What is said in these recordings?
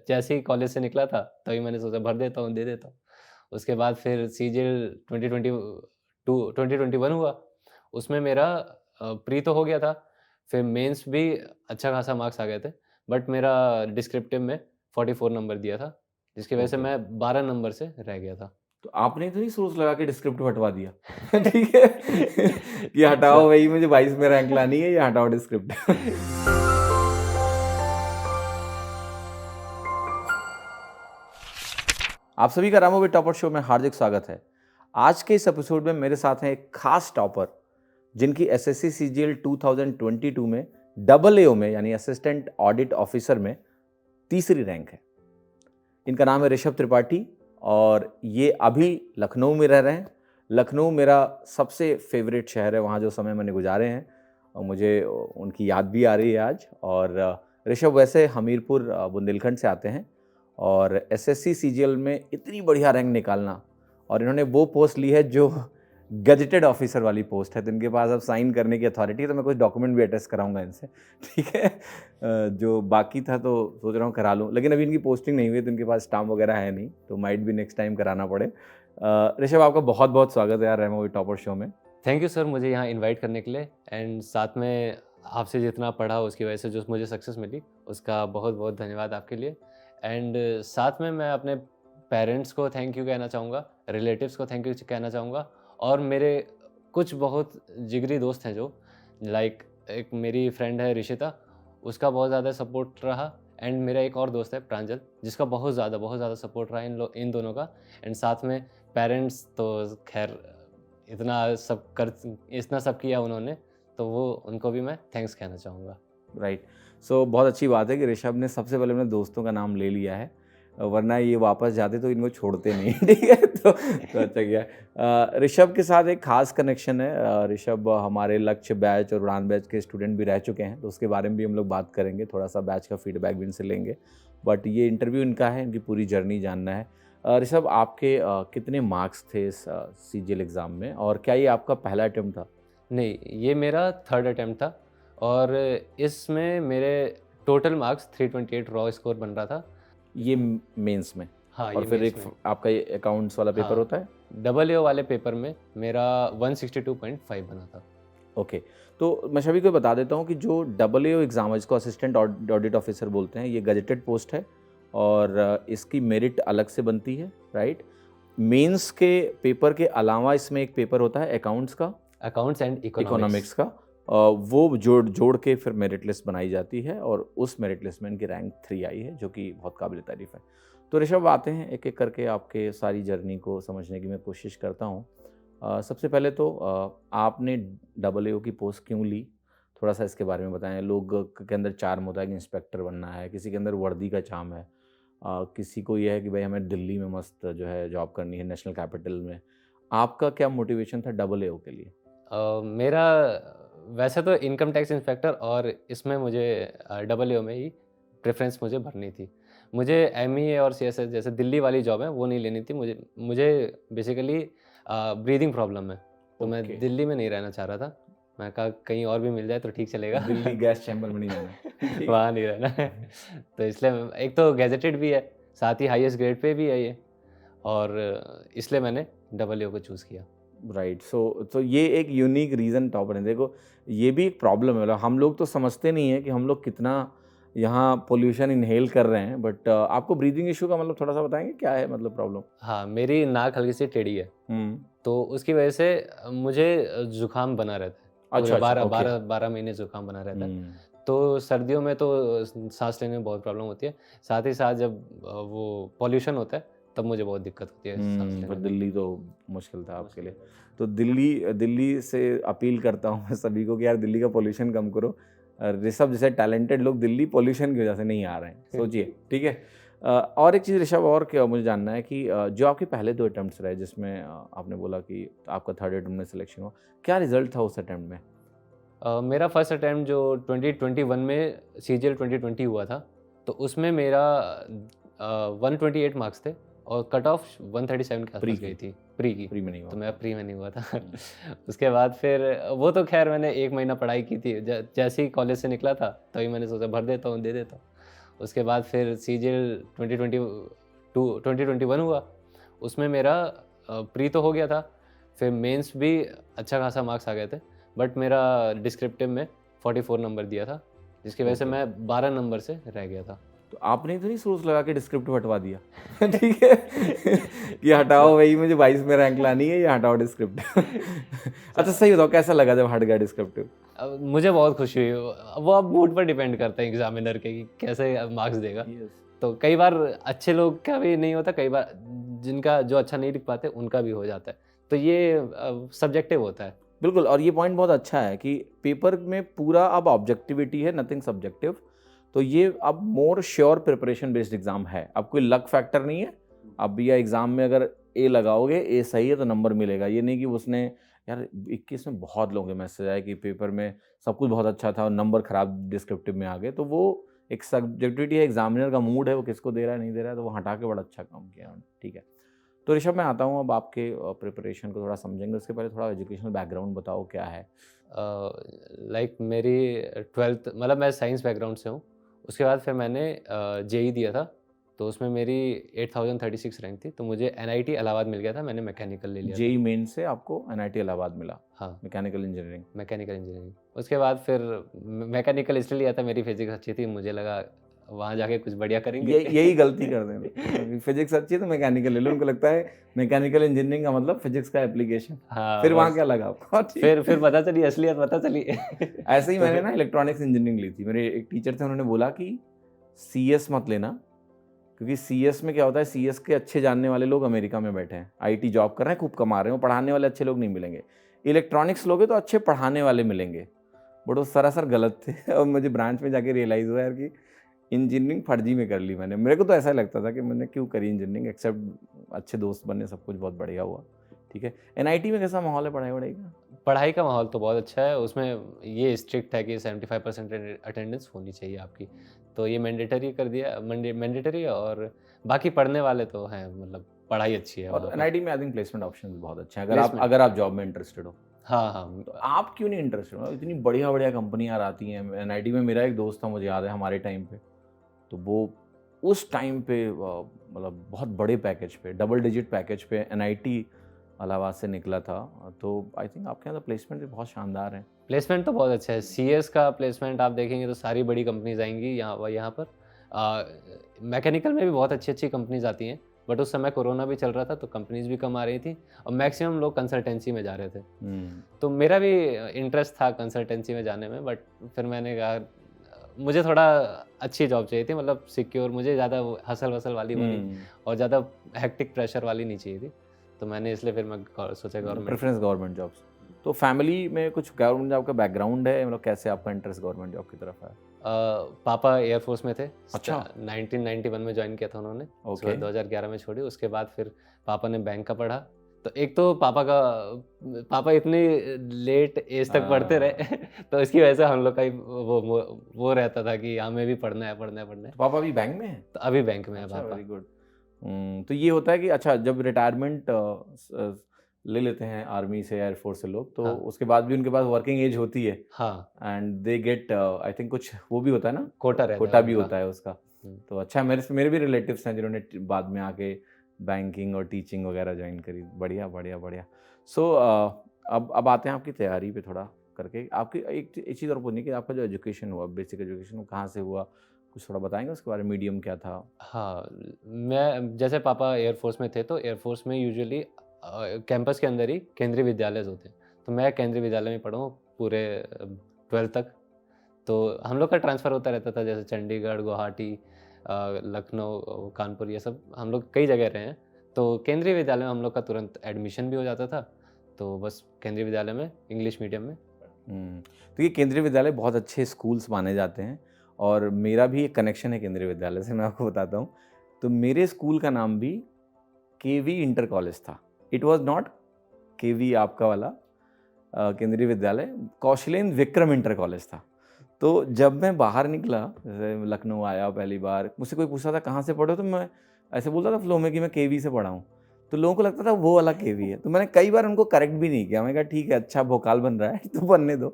जैसे ही कॉलेज से निकला था तभी मैंने सोचा भर देता हूँ, दे देता हूँ। उसके बाद फिर सीजीएल 2021 हुआ, उसमें मेरा प्री तो हो गया था, फिर मेंस भी अच्छा खासा मार्क्स आ गए थे, बट मेरा डिस्क्रिप्टिव में 44 नंबर दिया था, जिसकी वजह से ओके। मैं 12 नंबर से रह गया था। तो आपने तो नहीं सोच लगा के डिस्क्रिप्टिव हटवा दिया? ठीक है कि हटाओ स भई मुझे 22 में रैंक लानी है, या हटाओ डिस्क्रिप्टिव। आप सभी का रामोबी टॉपर शो में हार्दिक स्वागत है। आज के इस एपिसोड में मेरे साथ हैं एक खास टॉपर, जिनकी एसएससी सीजीएल 2022 में डबल एओ में यानी असिस्टेंट ऑडिट ऑफिसर में तीसरी रैंक है। इनका नाम है ऋषभ त्रिपाठी और ये अभी लखनऊ में रह रहे हैं। लखनऊ मेरा सबसे फेवरेट शहर है, वहाँ जो समय मैंने गुजारे हैं और मुझे उनकी याद भी आ रही है आज। और ऋषभ वैसे हमीरपुर बुंदेलखंड से आते हैं और एसएससी सीजीएल में इतनी बढ़िया रैंक निकालना, और इन्होंने वो पोस्ट ली है जो गजेटेड ऑफिसर वाली पोस्ट है, तो इनके पास अब साइन करने की अथॉरिटी है, तो मैं कुछ डॉक्यूमेंट भी अटेस्ट कराऊंगा इनसे, ठीक है। जो बाकी था तो सोच रहा हूँ करा लूँ, लेकिन अभी इनकी पोस्टिंग नहीं हुई तो इनके पास स्टाम्प वगैरह है नहीं, तो माइट भी नेक्स्ट टाइम कराना पड़े। ऋषभ, आपका बहुत बहुत स्वागत है यार रामोबी टॉपर शो में। थैंक यू सर मुझे यहाँ इनवाइट करने के लिए, एंड साथ में आपसे जितना पढ़ा उसकी वजह से जो मुझे सक्सेस मिली उसका बहुत बहुत धन्यवाद आपके लिए। एंड साथ में मैं अपने पेरेंट्स को थैंक यू कहना चाहूँगा, रिलेटिव्स को थैंक यू कहना चाहूँगा, और मेरे कुछ बहुत जिगरी दोस्त हैं जो लाइक एक मेरी फ्रेंड है ऋषिता, उसका बहुत ज़्यादा सपोर्ट रहा, एंड मेरा एक और दोस्त है प्रांजल, जिसका बहुत ज़्यादा सपोर्ट रहा इन दोनों का। एंड साथ में पेरेंट्स तो खैर इतना सब किया उन्होंने, तो वो उनको भी मैं थैंक्स कहना चाहूँगा। राइट। सो बहुत अच्छी बात है कि ऋषभ ने सबसे पहले अपने दोस्तों का नाम ले लिया है, वरना ये वापस जाते तो इनको छोड़ते नहीं। ठीक है, तो अच्छा किया। ऋषभ के साथ एक खास कनेक्शन है। ऋषभ हमारे लक्ष्य बैच और उड़ान बैच के स्टूडेंट भी रह चुके हैं, तो उसके बारे में भी हम लोग बात करेंगे, थोड़ा सा बैच का फीडबैक भी इनसे लेंगे। बट ये इंटरव्यू इनका है, इनकी पूरी जर्नी जानना है। ऋषभ, आपके कितने मार्क्स थे इस सीजीएल एग्ज़ाम में, और क्या ये आपका पहला अटेम्प्ट था? नहीं, ये मेरा थर्ड अटेम्प्ट था, और इसमें मेरे टोटल मार्क्स 328 रॉ स्कोर बन रहा था। ये मेंस में? हाँ, और ये फिर मेंस एक में। आपका ये अकाउंट्स वाला पेपर हाँ, होता है? डबल एओ वाले पेपर में मेरा 162.5 बना था। ओके। तो मैं सभी को बता देता हूँ कि जो डबल एओ एग्ज़ाम है, इसको असिस्टेंट ऑडिट ऑफिसर बोलते हैं, ये गजेटेड पोस्ट है और इसकी मेरिट अलग से बनती है, राइट। मेंस के पेपर के अलावा इसमें एक पेपर होता है अकाउंट्स का, अकाउंट्स एंड इकोनॉमिक्स का। वो जोड़ के फिर मेरिट लिस्ट बनाई जाती है और उस मेरिट लिस्ट में इनकी रैंक 3 आई है, जो कि बहुत काबिल तारीफ़ है। तो ऋषभ, आते हैं एक एक करके आपके सारी जर्नी को समझने की मैं कोशिश करता हूँ। सबसे पहले तो आपने डबल एओ की पोस्ट क्यों ली, थोड़ा सा इसके बारे में बताएं। लोग के अंदर चार्म होता है कि इंस्पेक्टर बनना है, किसी के अंदर वर्दी का चार्म है, किसी को यह है कि भाई हमें दिल्ली में मस्त जो है जॉब करनी है, नेशनल कैपिटल में। आपका क्या मोटिवेशन था डबल एओ के लिए? मेरा वैसे तो इनकम टैक्स इंस्पेक्टर, और इसमें मुझे डबल एओ में ही प्रेफरेंस मुझे भरनी थी। मुझे एमईए और सीएसएस जैसे दिल्ली वाली जॉब है वो नहीं लेनी थी। मुझे बेसिकली ब्रीदिंग प्रॉब्लम है, तो मैं ओके। दिल्ली में नहीं रहना चाह रहा था। मैं कहा कहीं और भी मिल जाए तो ठीक चलेगा। दिल्ली गैस चैम्बर में नहीं जाना है। ठीक। वहाँ नहीं रहना है। तो इसलिए एक तो गैजेटेड भी है, साथ ही हाईएस्ट ग्रेड पे भी है ये, और इसलिए मैंने डबल एओ को चूज़ किया। राइट। सो ये एक यूनिक रीज़न टॉपर है। देखो, ये भी एक प्रॉब्लम है, मतलब हम लोग तो समझते नहीं है कि हम लोग कितना यहाँ पोल्यूशन इनहेल कर रहे हैं, बट आपको ब्रीदिंग इशू का मतलब थोड़ा सा बताएंगे क्या है, मतलब प्रॉब्लम? हाँ, मेरी नाक हल्की सी टेढ़ी है, तो उसकी वजह से मुझे ज़ुकाम बना रहता है। पूरे अच्छा, 12 महीने ज़ुकाम बना रहता है। हम्म। तो सर्दियों में तो सांस लेने में बहुत प्रॉब्लम होती है। साथ ही साथ जब वो पॉल्यूशन होता है तब मुझे बहुत दिक्कत होती है सांस लेने पर में। दिल्ली तो मुश्किल था आपके लिए। तो दिल्ली से अपील करता हूँ मैं सभी को कि यार दिल्ली का पोल्यूशन कम करो। ऋषभ जैसे टैलेंटेड लोग दिल्ली पोल्यूशन की वजह से नहीं आ रहे हैं, सोचिए। ठीक है। और एक चीज़ ऋषभ, और क्या मुझे जानना है कि जो आपके पहले 2 अटेम्प्ट्स रहे, जिसमें आपने बोला कि आपका थर्ड अटेम्प्ट में सिलेक्शन हुआ, क्या रिजल्ट था उस अटेम्प्ट में? मेरा फर्स्ट अटेम्प्ट जो 2021 में सीजीएल 2020 हुआ था, तो उसमें मेरा 128 मार्क्स थे और कट ऑफ 137 के प्री आसपास गई थी प्री की। में नहीं हुआ? तो मेरा प्री में नहीं हुआ था। उसके बाद फिर वो तो खैर मैंने 1 महीना पढ़ाई की थी, जैसे ही कॉलेज से निकला था तभी मैंने सोचा भर देता हूँ, दे देता हूँ। उसके बाद फिर CGL 2021 हुआ, उसमें मेरा प्री तो हो गया था, फिर मेंस भी अच्छा खासा मार्क्स आ गए थे, बट मेरा डिस्क्रिप्टिव में 44 नंबर दिया था, जिसकी वजह से Okay. मैं 12 नंबर से रह गया था। तो आपने तो नहीं सोच लगा के डिस्क्रिप्टिव हटवा दिया ठीक है कि हटाओ भाई, मुझे 22 में रैंक लानी है, ये हटाओ डिस्क्रिप्टिव अच्छा सही बताओ, कैसा लगा जब हट गया डिस्क्रिप्टिव? अब मुझे बहुत खुशी हुई, वो अब मूड पर डिपेंड करता है एग्जामिनर के कि कैसे मार्क्स देगा। Yes. तो कई बार अच्छे लोग का भी नहीं होता, कई बार जिनका जो अच्छा नहीं लिख पाते उनका भी हो जाता है, तो ये सब्जेक्टिव होता है। बिल्कुल, और ये पॉइंट बहुत अच्छा है कि पेपर में पूरा अब ऑब्जेक्टिविटी है, नथिंग सब्जेक्टिव। तो ये अब मोर श्योर प्रिपरेशन बेस्ड एग्जाम है, अब कोई लक फैक्टर नहीं है। अब भैया एग्जाम में अगर ए लगाओगे, ए सही है तो नंबर मिलेगा, ये नहीं कि उसने यार 21 में बहुत लोगों के मैसेज आए कि पेपर में सब कुछ बहुत अच्छा था और नंबर खराब डिस्क्रिप्टिव में आ गए। तो वो एक सब्जेक्टिविटी है, एग्जामिनर का मूड है, वो किसको दे रहा है नहीं दे रहा है, तो वो हटा के बड़ा अच्छा काम किया उन्होंने। ठीक है, तो ऋषभ मैं आता हूँ, अब आपके प्रिपरेशन को थोड़ा समझेंगे, उसके पहले थोड़ा एजुकेशनल बैकग्राउंड बताओ क्या है। लाइक मेरी 12th, मतलब मैं साइंस बैकग्राउंड से हूँ। उसके बाद फिर मैंने JEE दिया था, तो उसमें मेरी 8036 रैंक थी, तो मुझे NIT इलाहाबाद मिल गया था, मैंने मैकेनिकल ले लिया था। जेई मेन से आपको NIT इलाहाबाद मिला, हाँ, मैकेनिकल इंजीनियरिंग। Mechanical engineering. उसके बाद फिर मैकेनिकल इसलिए लिया था, मेरी फिजिक्स अच्छी थी, मुझे लगा वहाँ जाके कुछ बढ़िया करेंगे। यही गलती कर दें, फिजिक्स अच्छी है तो मैकेनिकल ले लो, उनको लगता है मैकेनिकल इंजीनियरिंग का मतलब फिजिक्स का एप्लीकेशन। हाँ, फिर वहाँ बस क्या लगा आपको? ठीक। फिर पता चली असलियत, पता चली। ऐसे ही तो मैंने फिर ना इलेक्ट्रॉनिक्स इंजीनियरिंग ली थी, मेरे एक टीचर थे, उन्होंने बोला कि CS मत लेना, क्योंकि CS में क्या होता है, CS के अच्छे जानने वाले लोग अमेरिका में बैठे हैं, IT जॉब कर रहे हैं, खूब कमा रहे हैं, पढ़ाने वाले अच्छे लोग नहीं मिलेंगे। इलेक्ट्रॉनिक्स लोगे तो अच्छे पढ़ाने वाले मिलेंगे। बट वो सरासर गलत थे और मुझे ब्रांच में जाके रियलाइज़ हुआ यार कि इंजीनियरिंग फर्जी में कर ली मैंने। मेरे को तो ऐसा लगता था कि मैंने क्यों करी इंजीनियरिंग, एक्सेप्ट अच्छे दोस्त बने, सब कुछ बहुत बढ़िया हुआ। ठीक है, NIT में कैसा माहौल है पढ़ाई वढ़ाई का? पढ़ाई का माहौल तो बहुत अच्छा है, उसमें ये स्ट्रिक्ट है कि 75% अटेंडेंस होनी चाहिए आपकी, तो ये मैंडेटरी कर दिया, मैंडेटरी है। और बाकी पढ़ने वाले तो हैं, मतलब पढ़ाई अच्छी है और वहाँ पर। NIT में आई थिंक प्लेसमेंट ऑप्शन भी बहुत अच्छे हैं, प्लेसमेंट, अगर आप जॉब में इंटरेस्टेड हो। हाँ हाँ। तो आप क्यों नहीं इंटरेस्टेड हो? इतनी बढ़िया बढ़िया कंपनियां आती हैं। NIT में मेरा एक दोस्त था, मुझे याद है हमारे टाइम पे, तो वो उस टाइम पे मतलब बहुत बड़े पैकेज पे, डबल डिजिट पैकेज पे NIT इलाहाबाद से निकला था। तो आई थिंक आपके यहाँ तो प्लेसमेंट भी बहुत शानदार है। प्लेसमेंट तो बहुत अच्छा है, CS का प्लेसमेंट आप देखेंगे तो सारी बड़ी कंपनीज आएंगी यहाँ पर। मैकेनिकल में भी बहुत अच्छी अच्छी कंपनीज आती हैं, बट उस समय कोरोना भी चल रहा था, तो कंपनीज भी कम आ रही थी और मैक्सिमम लोग कंसल्टेंसी में जा रहे थे। तो मेरा भी इंटरेस्ट था कंसल्टेंसी में जाने में, बट फिर मैंने कहा मुझे थोड़ा अच्छी जॉब चाहिए थी, मतलब सिक्योर, मुझे ज़्यादा हसल वसल वाली वो नहीं, और ज़्यादा हेक्टिक प्रेशर वाली नहीं चाहिए थी, तो मैंने इसलिए फिर मैं सोचा गवर्नमेंट। Preference government jobs. तो फैमिली में कुछ गवर्नमेंट जॉब का बैकग्राउंड है, मतलब कैसे आपका इंटरेस्ट गवर्नमेंट जॉब की तरफ है? पापा एयरफोर्स में थे। अच्छा। 1991 में ज्वाइन किया था उन्होंने, उसके बाद ओके। 2011 में छोड़ी। उसके बाद फिर पापा ने बैंक का पढ़ा, तो एक तो पापा इतनी लेट एज तक पढ़ते रहे तो इसकी वजह से हम लोग का ही वो रहता था कि हमें भी पढ़ना है, पढ़ना है, पढ़ना है। तो पापा अभी बैंक में है? तो अभी बैंक में है अच्छा, पापा। Very good. तो ये होता है कि अच्छा, जब रिटायरमेंट ले लेते हैं आर्मी से, एयरफोर्स से लोग, तो हाँ उसके बाद भी उनके पास वर्किंग एज होती है, हाँ, and they get I think कुछ वो भी होता है ना, कोटा रहता कोटा है भी उनका। होता है उसका। हम्म। तो अच्छा, मेरे भी रिलेटिव्स हैं जिन्होंने बाद में आके बैंकिंग और टीचिंग वगैरह ज्वाइन करी। बढ़िया बढ़िया बढ़िया। सो अब आते हैं आपकी तैयारी पे थोड़ा करके। आपकी एक चीज़ और पूछनी कि आपका जो एजुकेशन हुआ, बेसिक एजुकेशन, वो कहाँ से हुआ, कुछ थोड़ा बताएंगे उसके बारे में? मीडियम क्या था? हाँ, मैं जैसे पापा एयरफोर्स में थे, तो एयरफोर्स में यूजुअली कैंपस के अंदर ही केंद्रीय विद्यालय होते हैं, तो मैं केंद्रीय विद्यालय में पढ़ा हूँ पूरे 12th तक। तो हम लोग का ट्रांसफ़र होता रहता था, जैसे चंडीगढ़, गुवाहाटी, लखनऊ, कानपुर, ये सब हम लोग कई जगह रहे हैं। तो केंद्रीय विद्यालय में हम लोग का तुरंत एडमिशन भी हो जाता था, तो बस केंद्रीय विद्यालय में इंग्लिश मीडियम में। तो ये केंद्रीय विद्यालय बहुत अच्छे स्कूल्स माने जाते हैं, और मेरा भी एक कनेक्शन है केंद्रीय विद्यालय से, मैं आपको बताता हूँ। तो मेरे स्कूल का नाम भी KV इंटर कॉलेज था। इट वॉज नॉट KV आपका वाला केंद्रीय विद्यालय, कौशलेंद्र विक्रम इंटर कॉलेज था। तो जब मैं बाहर निकला, जैसे लखनऊ आया पहली बार, मुझसे कोई पूछता था कहाँ से पढ़े हो, तो मैं ऐसे बोलता था फ्लो में कि मैं KV से पढ़ा हूँ। तो लोगों को लगता था वो वाला KV है, तो मैंने कई बार उनको करेक्ट भी नहीं किया। मैंने कहा ठीक है, अच्छा भोकाल बन रहा है तो बनने दो।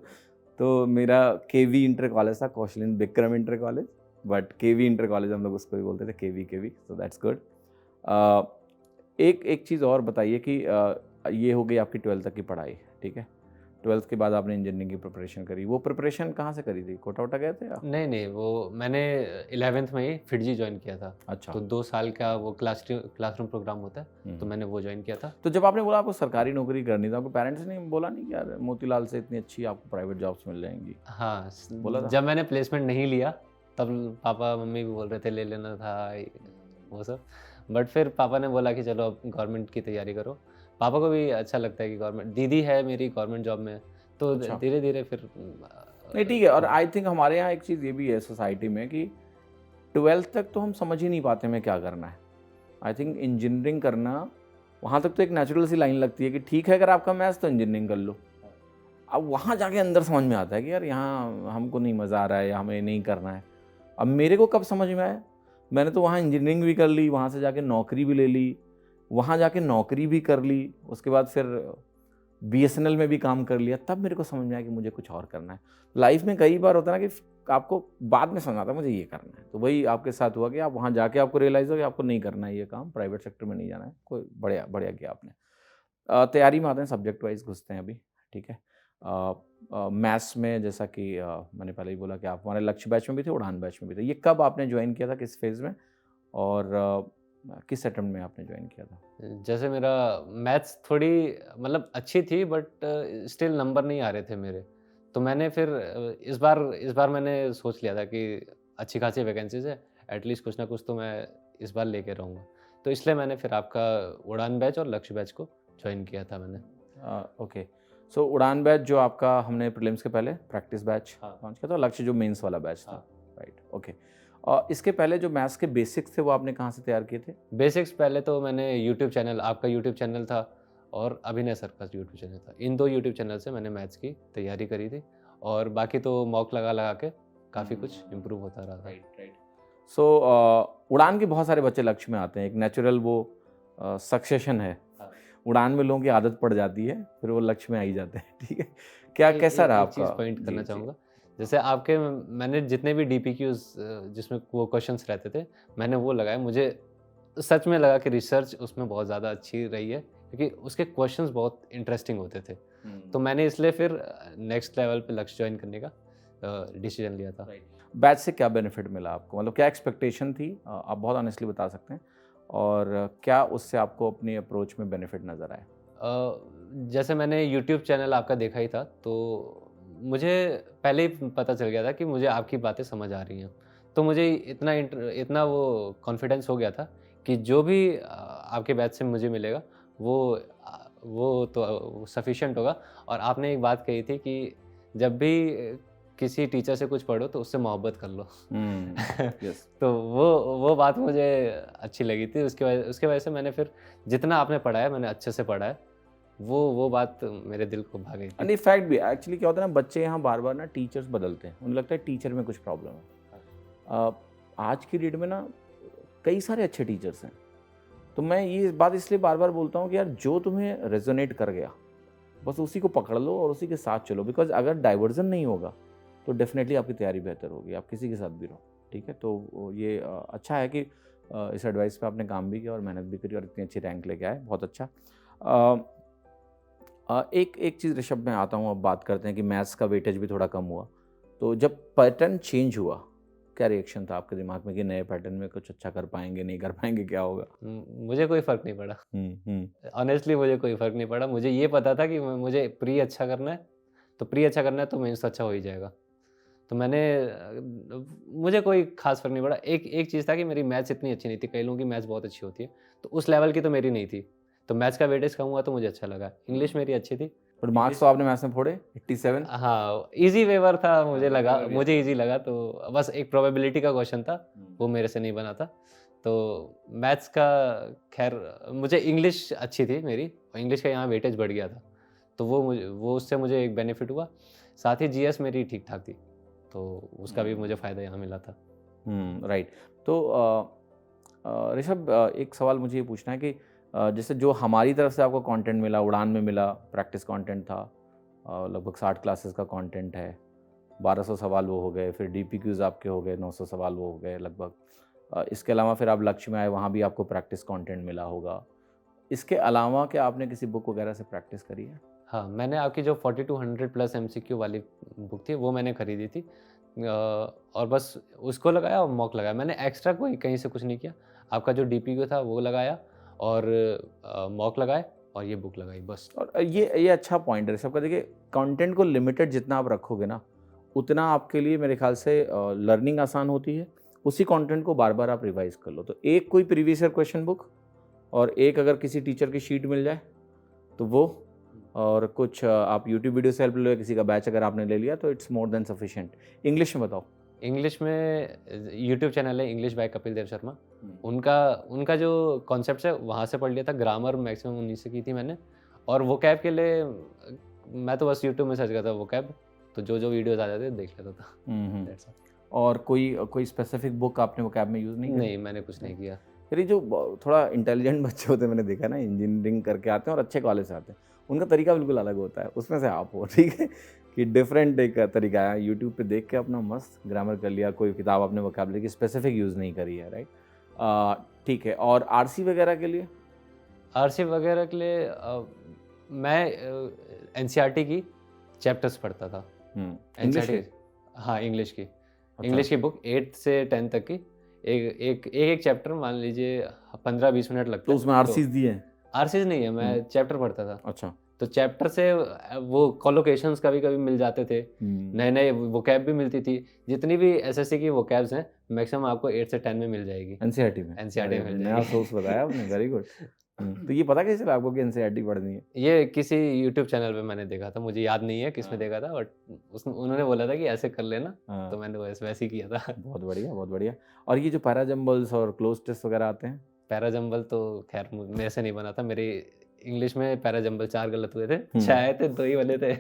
तो मेरा KV इंटर कॉलेज था, Kaushalendra Vikram inter college. But KV inter college हम लोग उसको भी बोलते थे, केवी, सो दैट्स गुड। एक चीज़ और बताइए कि ये हो गई आपकी 12th तक की पढ़ाई, ठीक है। 12th के बाद आपने इंजीनियरिंग की प्रिपरेशन करी, वो प्रिपरेशन कहाँ से करी थी, कोटा वोटा गए थे या? नहीं, वो मैंने 11th में ही फिटजी जॉइन किया था। अच्छा। तो 2 साल का वो क्लासरूम प्रोग्राम होता है, तो मैंने वो जॉइन किया था। तो जब आपने बोला आपको सरकारी नौकरी करनी था, आपको पेरेंट्स ने बोला नहीं कि यार मोतीलाल से इतनी अच्छी आपको प्राइवेट जॉब्स मिल जाएंगी? हाँ, बोला था? जब मैंने प्लेसमेंट नहीं लिया, तब पापा मम्मी भी बोल रहे थे ले लेना था वो सब। बट फिर पापा ने बोला कि चलो अब गवर्नमेंट की तैयारी करो। पापा को भी अच्छा लगता है कि गवर्नमेंट, दीदी है मेरी गवर्नमेंट जॉब में, तो अच्छा। धीरे-धीरे फिर नहीं ठीक है, और आई थिंक हमारे यहाँ एक चीज़ ये भी है सोसाइटी में कि 12th तक तो हम समझ ही नहीं पाते हमें क्या करना है। आई थिंक इंजीनियरिंग करना, वहाँ तक तो एक नेचुरल सी लाइन लगती है कि ठीक है अगर आपका मैथ्स तो इंजीनियरिंग कर लो। अब वहाँ जाके अंदर समझ में आता है कि यार यहाँ हमको नहीं मज़ा आ रहा है या हमें नहीं करना है। अब मेरे को कब समझ में आया, मैंने तो वहाँ इंजीनियरिंग भी कर ली, वहाँ से जाके नौकरी भी ले ली, वहाँ जाके नौकरी भी कर ली, उसके बाद फिर बीएसएनएल में भी काम कर लिया, तब मेरे को समझ में आया कि मुझे कुछ और करना है। लाइफ में कई बार होता है ना कि आपको बाद में समझ आता है मुझे ये करना है, तो वही आपके साथ हुआ कि आप वहाँ जाके आपको रियलाइज़ हो कि आपको नहीं करना है ये काम, प्राइवेट सेक्टर में नहीं जाना है। कोई बढ़िया बढ़िया किया आपने। तैयारी में आते हैं, सब्जेक्ट वाइज घुसते हैं अभी, ठीक है। मैथ्स में जैसा कि मैंने पहले ही बोला कि आप हमारे लक्ष्य बैच में भी थे, उड़ान बैच में भी थे। ये कब आपने ज्वाइन किया था, किस फेज़ में, और किस अटेम्प्ट में आपने ज्वाइन किया था? जैसे मेरा मैथ्स थोड़ी मतलब अच्छी थी, बट स्टिल नंबर नहीं आ रहे थे मेरे। तो मैंने फिर इस बार मैंने सोच लिया था कि अच्छी खासी वैकेंसीज़ है, एटलीस्ट कुछ ना कुछ तो मैं इस बार लेके रहूँगा। तो इसलिए मैंने फिर आपका उड़ान बैच और लक्ष्य बैच को जॉइन किया था मैंने। ओके, सो उड़ान बैच जो आपका हमने प्रीलिम्स के पहले प्रैक्टिस बैच हाँ। लॉन्च किया था, लक्ष्य जो मेंस वाला बैच था, हाँ। Right, okay. और इसके पहले जो मैथ्स के बेसिक्स थे वो आपने कहाँ से तैयार किए थे? बेसिक्स पहले तो मैंने यूट्यूब चैनल, आपका यूट्यूब चैनल था और अभिनय सर का यूट्यूब चैनल था। इन 2 यूट्यूब चैनल से मैंने मैथ्स की तैयारी करी थी, और बाकी तो मॉक लगा के काफ़ी कुछ इम्प्रूव होता रहा था। सो उड़ान के बहुत सारे बच्चे लक्ष्य में आते हैं, एक नेचुरल वो सक्सेशन है। हाँ। उड़ान में लोगों की आदत पड़ जाती है, फिर वो लक्ष्य में आ ही जाते हैं, ठीक है। क्या कैसा रहा एक चीज़ आपका? पॉइंट करना जी। चाहूँगा। जैसे आपके मैंने जितने भी डीपीक्यूज़ जिसमें वो क्वेश्चंस रहते थे, मैंने वो लगाए। मुझे सच में लगा कि रिसर्च उसमें बहुत ज़्यादा अच्छी रही है, क्योंकि उसके क्वेश्चंस बहुत इंटरेस्टिंग होते थे। तो मैंने इसलिए फिर नेक्स्ट लेवल पे लक्ष्य जॉइन करने का डिसीजन लिया था। बैच से क्या बेनिफिट मिला आपको, मतलब क्या एक्सपेक्टेशन थी, आप बहुत ऑनेस्टली बता सकते हैं, और क्या उससे आपको अपनी अप्रोच में बेनिफिट नज़र आए? जैसे मैंने यूट्यूब चैनल आपका देखा ही था, तो मुझे पहले ही पता चल गया था कि मुझे आपकी बातें समझ आ रही हैं। तो मुझे इतना वो कॉन्फिडेंस हो गया था कि जो भी आपके बैच से मुझे मिलेगा वो तो सफिशिएंट होगा। और आपने एक बात कही थी कि जब भी किसी टीचर से कुछ पढ़ो तो उससे मोहब्बत कर लो। यस। तो वो बात मुझे अच्छी लगी थी। उसके वजह से मैंने फिर जितना आपने पढ़ाया मैंने अच्छे से पढ़ा है। वो बात मेरे दिल को भा गई थी। नहीं, फैक्ट भी एक्चुअली क्या होता है ना, बच्चे यहाँ बार बार ना टीचर्स बदलते हैं, उन्हें लगता है टीचर में कुछ प्रॉब्लम है। आज की डेट में ना कई सारे अच्छे टीचर्स हैं, तो मैं ये बात इसलिए बार बार बोलता हूँ कि यार जो तुम्हें रेजोनेट कर गया बस उसी को पकड़ लो और उसी के साथ चलो, बिकॉज अगर डाइवर्जन नहीं होगा तो डेफिनेटली आपकी तैयारी बेहतर होगी, आप किसी के साथ भी रहो, ठीक है। तो ये अच्छा है कि इस एडवाइस पे आपने काम भी किया और मेहनत भी करी और इतनी अच्छी रैंक लेके आए, बहुत अच्छा। एक चीज़ ऋषभ, मैं आता हूँ, अब बात करते हैं कि मैथ्स का वेटेज भी थोड़ा कम हुआ, तो जब पैटर्न चेंज हुआ क्या रिएक्शन था आपके दिमाग में कि नए पैटर्न में कुछ अच्छा कर पाएंगे, नहीं कर पाएंगे, क्या होगा? मुझे कोई फ़र्क नहीं पड़ा। ऑनेस्टली मुझे कोई फ़र्क नहीं पड़ा। मुझे ये पता था कि मुझे प्री अच्छा करना है, तो मेंस तो अच्छा हो ही जाएगा। तो मुझे कोई ख़ास फ़र्क नहीं पड़ा। एक चीज़ था कि मेरी मैथ्स इतनी अच्छी नहीं थी। कई लोगों की मैथ्स बहुत अच्छी होती है, तो उस लेवल की तो मेरी नहीं थी। तो मैथ्स का वेटेज कम हुआ तो मुझे अच्छा लगा। इंग्लिश मेरी अच्छी थी। पर मार्क्स तो आपने मैथ्स में फोड़े 87। हाँ, ईज़ी वेवर था, मुझे ईज़ी लगा। तो बस एक प्रोबेबिलिटी का क्वेश्चन था, वो मेरे से नहीं बना था। तो मैथ्स का खैर, मुझे इंग्लिश अच्छी थी मेरी, और इंग्लिश का यहाँ वेटेज बढ़ गया था। तो वो उससे मुझे एक बेनिफिट हुआ। साथ ही जीएस मेरी ठीक-ठाक थी, तो उसका भी मुझे फ़ायदा यहाँ मिला था। राइट। तो ऋषभ, एक सवाल मुझे ये पूछना है कि जैसे जो हमारी तरफ से आपको कंटेंट मिला, उड़ान में मिला, प्रैक्टिस कंटेंट था, लगभग 60 क्लासेस का कंटेंट है, 1200 सवाल वो हो गए, फिर DPQs आपके हो गए 900 सवाल वो हो गए लगभग। इसके अलावा फिर आप लक्ष्य में आए, वहाँ भी आपको प्रैक्टिस कंटेंट मिला होगा। इसके अलावा क्या आपने किसी बुक वगैरह से प्रैक्टिस करी है? हाँ, मैंने आपकी जो 4200 प्लस एमसीक्यू वाली बुक थी वो मैंने खरीदी थी, और बस उसको लगाया और मॉक लगाया। मैंने एक्स्ट्रा कोई कहीं से कुछ नहीं किया। आपका जो डीपीक्यू था वो लगाया और मॉक लगाए और ये बुक लगाई बस। और ये अच्छा पॉइंट है सबका। देखिए, कंटेंट को लिमिटेड जितना आप रखोगे ना, उतना आपके लिए मेरे ख्याल से लर्निंग आसान होती है। उसी कंटेंट को बार बार आप रिवाइज कर लो। तो एक कोई प्रीवियस ईयर क्वेश्चन बुक और एक अगर किसी टीचर की शीट मिल जाए तो वो, और कुछ आप यूट्यूब वीडियो से हेल्प ले लो, किसी का बैच अगर आपने ले लिया तो it's more than sufficient. English में बताओ। इंग्लिश में यूट्यूब चैनल है इंग्लिश बाय कपिल देव शर्मा। उनका उनका जो कॉन्सेप्ट है वहाँ से पढ़ लिया था। ग्रामर मैक्सिमम उन्हीं से की थी मैंने। और वोकैब के लिए मैं तो बस यूट्यूब में सर्च करता वोकैब, तो जो जो वीडियोस आ जाते देख लेता था। That's all। और कोई स्पेसिफिक बुक आपने वोकैब में यूज़ नहीं की? नहीं, मैंने कुछ नहीं किया। फिर ये जो थोड़ा इंटेलिजेंट बच्चे होते हैं, मैंने देखा ना, इंजीनियरिंग करके आते हैं और अच्छे कॉलेज से आते हैं, उनका तरीका बिल्कुल अलग होता है। उसमें से आप हो, ठीक है, कि डिफरेंट एक तरीका है। यूट्यूब पे देख के अपना मस्त ग्रामर कर लिया, कोई किताब आपने वोकैबुलरी की स्पेसिफिक यूज़ नहीं करी है, राइट? ठीक है। और आरसी वगैरह के लिए? आरसी वगैरह के लिए मैं एनसीईआरटी की चैप्टर्स पढ़ता था। इंग्लिश एनसीईआरटी, हाँ इंग्लिश की। इंग्लिश की बुक 8 से 10 तक की। एक चैप्टर मान लीजिए 15-20 मिनट लगते तो हैं। उसमें आरसीज दिए हैं? आरसीज नहीं है, मैं चैप्टर पढ़ता था। अच्छा। तो चैप्टर से वो कोलोकेशंस कभी कभी मिल जाते थे, नए नए वोकैब भी मिलती थी। जितनी भी एसएससी की वोकैब्स हैं मैक्सिमम आपको 8 से 10 में मिल जाएगी। एनसीईआरटी में? एनसीईआरटी में मिल नया जाएगी। सोर्स बताया आपने, वेरी गुड। तो ये पता कैसे चला आपको कि एनसीईआरटी पढ़नी है? ये किसी यूट्यूब चैनल पे मैंने देखा था, मुझे याद नहीं है किस में देखा था, बट उन्होंने बोला था कि ऐसे कर लेना, तो मैंने वैसे ही किया था। बहुत बढ़िया, बहुत बढ़िया। और ये जो पैराजम्बल्स और क्लोज टेस्ट वगैरह आते हैं? पैराजम्बल तो खैर मेरे से नहीं बना था। मेरी इंग्लिश में पैराजम्बल 4 गलत हुए थे। शायद थे 2 ही वाले थे।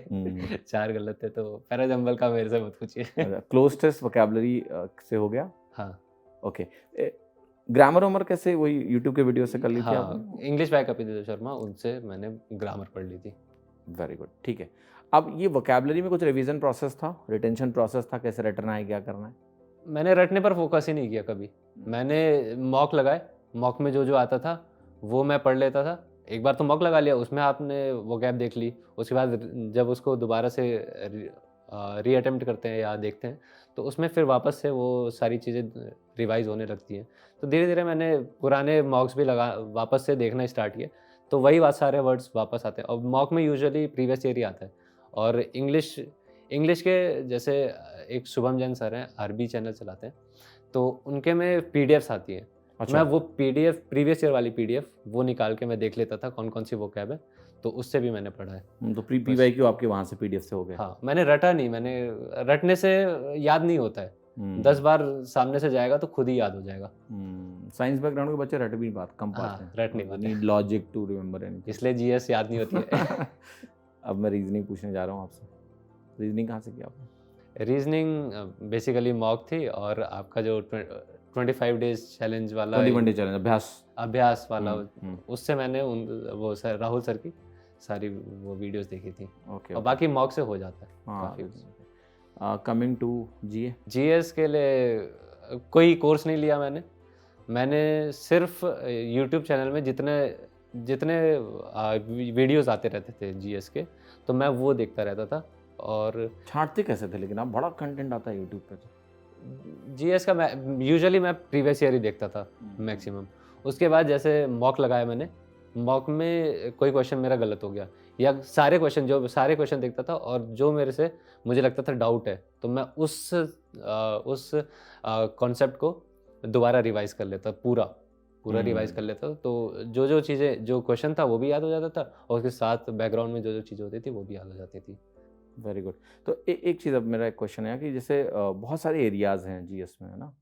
4 गलत थे, तो पैराजम्बल का मेरे से मत पूछिए। क्लोज टेस्ट वोकैबुलरी से हो गया? हाँ। ओके। ग्रामर उमर कैसे, वही यूट्यूब के वीडियो से कर ली थी हाँ, आपने? इंग्लिश बाय कपिल देव शर्मा, उनसे मैंने ग्रामर पढ़ ली थी। वेरी गुड, ठीक है। अब ये वोकैबुलरी में कुछ रिवीजन प्रोसेस था, रिटेंशन प्रोसेस था, कैसे रटना है, क्या करना है? मैंने रटने पर फोकस ही नहीं किया कभी। मैंने मॉक लगाए, मॉक में जो जो आता था वो मैं पढ़ लेता था। एक बार तो मॉक लगा लिया, उसमें आपने वोकैब देख ली, उसके बाद जब उसको दोबारा से रीअटेम्प्ट करते हैं या देखते हैं तो उसमें फिर वापस से वो सारी चीज़ें रिवाइज होने लगती हैं। तो धीरे धीरे मैंने पुराने मॉक्स भी वापस से देखना स्टार्ट किया, तो वही सारे वर्ड्स वापस आते हैं। और मॉक में यूजुअली प्रीवियस ईयर ही आता है। और इंग्लिश के जैसे एक शुभम जैन सर हैं, आरबी चैनल चलाते हैं, तो उनके में पीडीएफ्स आती हैं। अच्छा। मैं वो पीडीएफ, प्रीवियस ईयर वाली पीडीएफ वो निकाल के मैं देख लेता था कौन कौन सी वोकैब है, तो उससे भी मैंने पढ़ा है। तो पीवाईक्यू आपके वहाँ से पीडीएफ से हो गए? हाँ, मैंने रटा नहीं, मैंने रटने से याद नहीं होता है। 10 बार सामने से जाएगा तो खुद ही याद हो जाएगा। साइंस बैकग्राउंड के बच्चे रट भी कम पाते हैं। रट नहीं पाते, need logic to remember anything, इसलिए जीएस याद नहीं होती है। अब मैं रीजनिंग पूछने जा रहा हूँ आपसे। रीजनिंग कहाँ से किया आपने? रीजनिंग बेसिकली मॉक थी, और आपका जो 25 डेज चैलेंज वाला 21 डे चैलेंज अभ्यास वाला, उससे मैंने वो सर राहुल सर की सारी वो वीडियोस देखी थी। और बाकी मॉक से हो जाता है काफ़ी। कमिंग टू जीएस के लिए कोई कोर्स नहीं लिया मैंने सिर्फ यूट्यूब चैनल में जितने वीडियोस आते रहते थे जीएस के, तो मैं वो देखता रहता था। और छांटते कैसे थे लेकिन आप, बड़ा कंटेंट आता है यूट्यूब पे तो। जीएस का मैं यूजुअली प्रीवियस ईयर ही देखता था मैक्सिमम। उसके बाद जैसे मॉक लगाया मैंने, मॉक में कोई क्वेश्चन मेरा गलत हो गया, या सारे क्वेश्चन देखता था, और जो मुझे लगता था डाउट है, तो मैं उस कॉन्सेप्ट को दोबारा रिवाइज कर लेता, पूरा रिवाइज कर लेता। तो जो चीज़ें, जो क्वेश्चन था वो भी याद हो जाता था, और उसके साथ बैकग्राउंड में जो चीज़ें होती थी वो भी याद हो जाती थी। Very good. तो एक चीज़, अब मेरा एक क्वेश्चन है कि जैसे बहुत सारे एरियाज़ हैं जीएस में, है ना?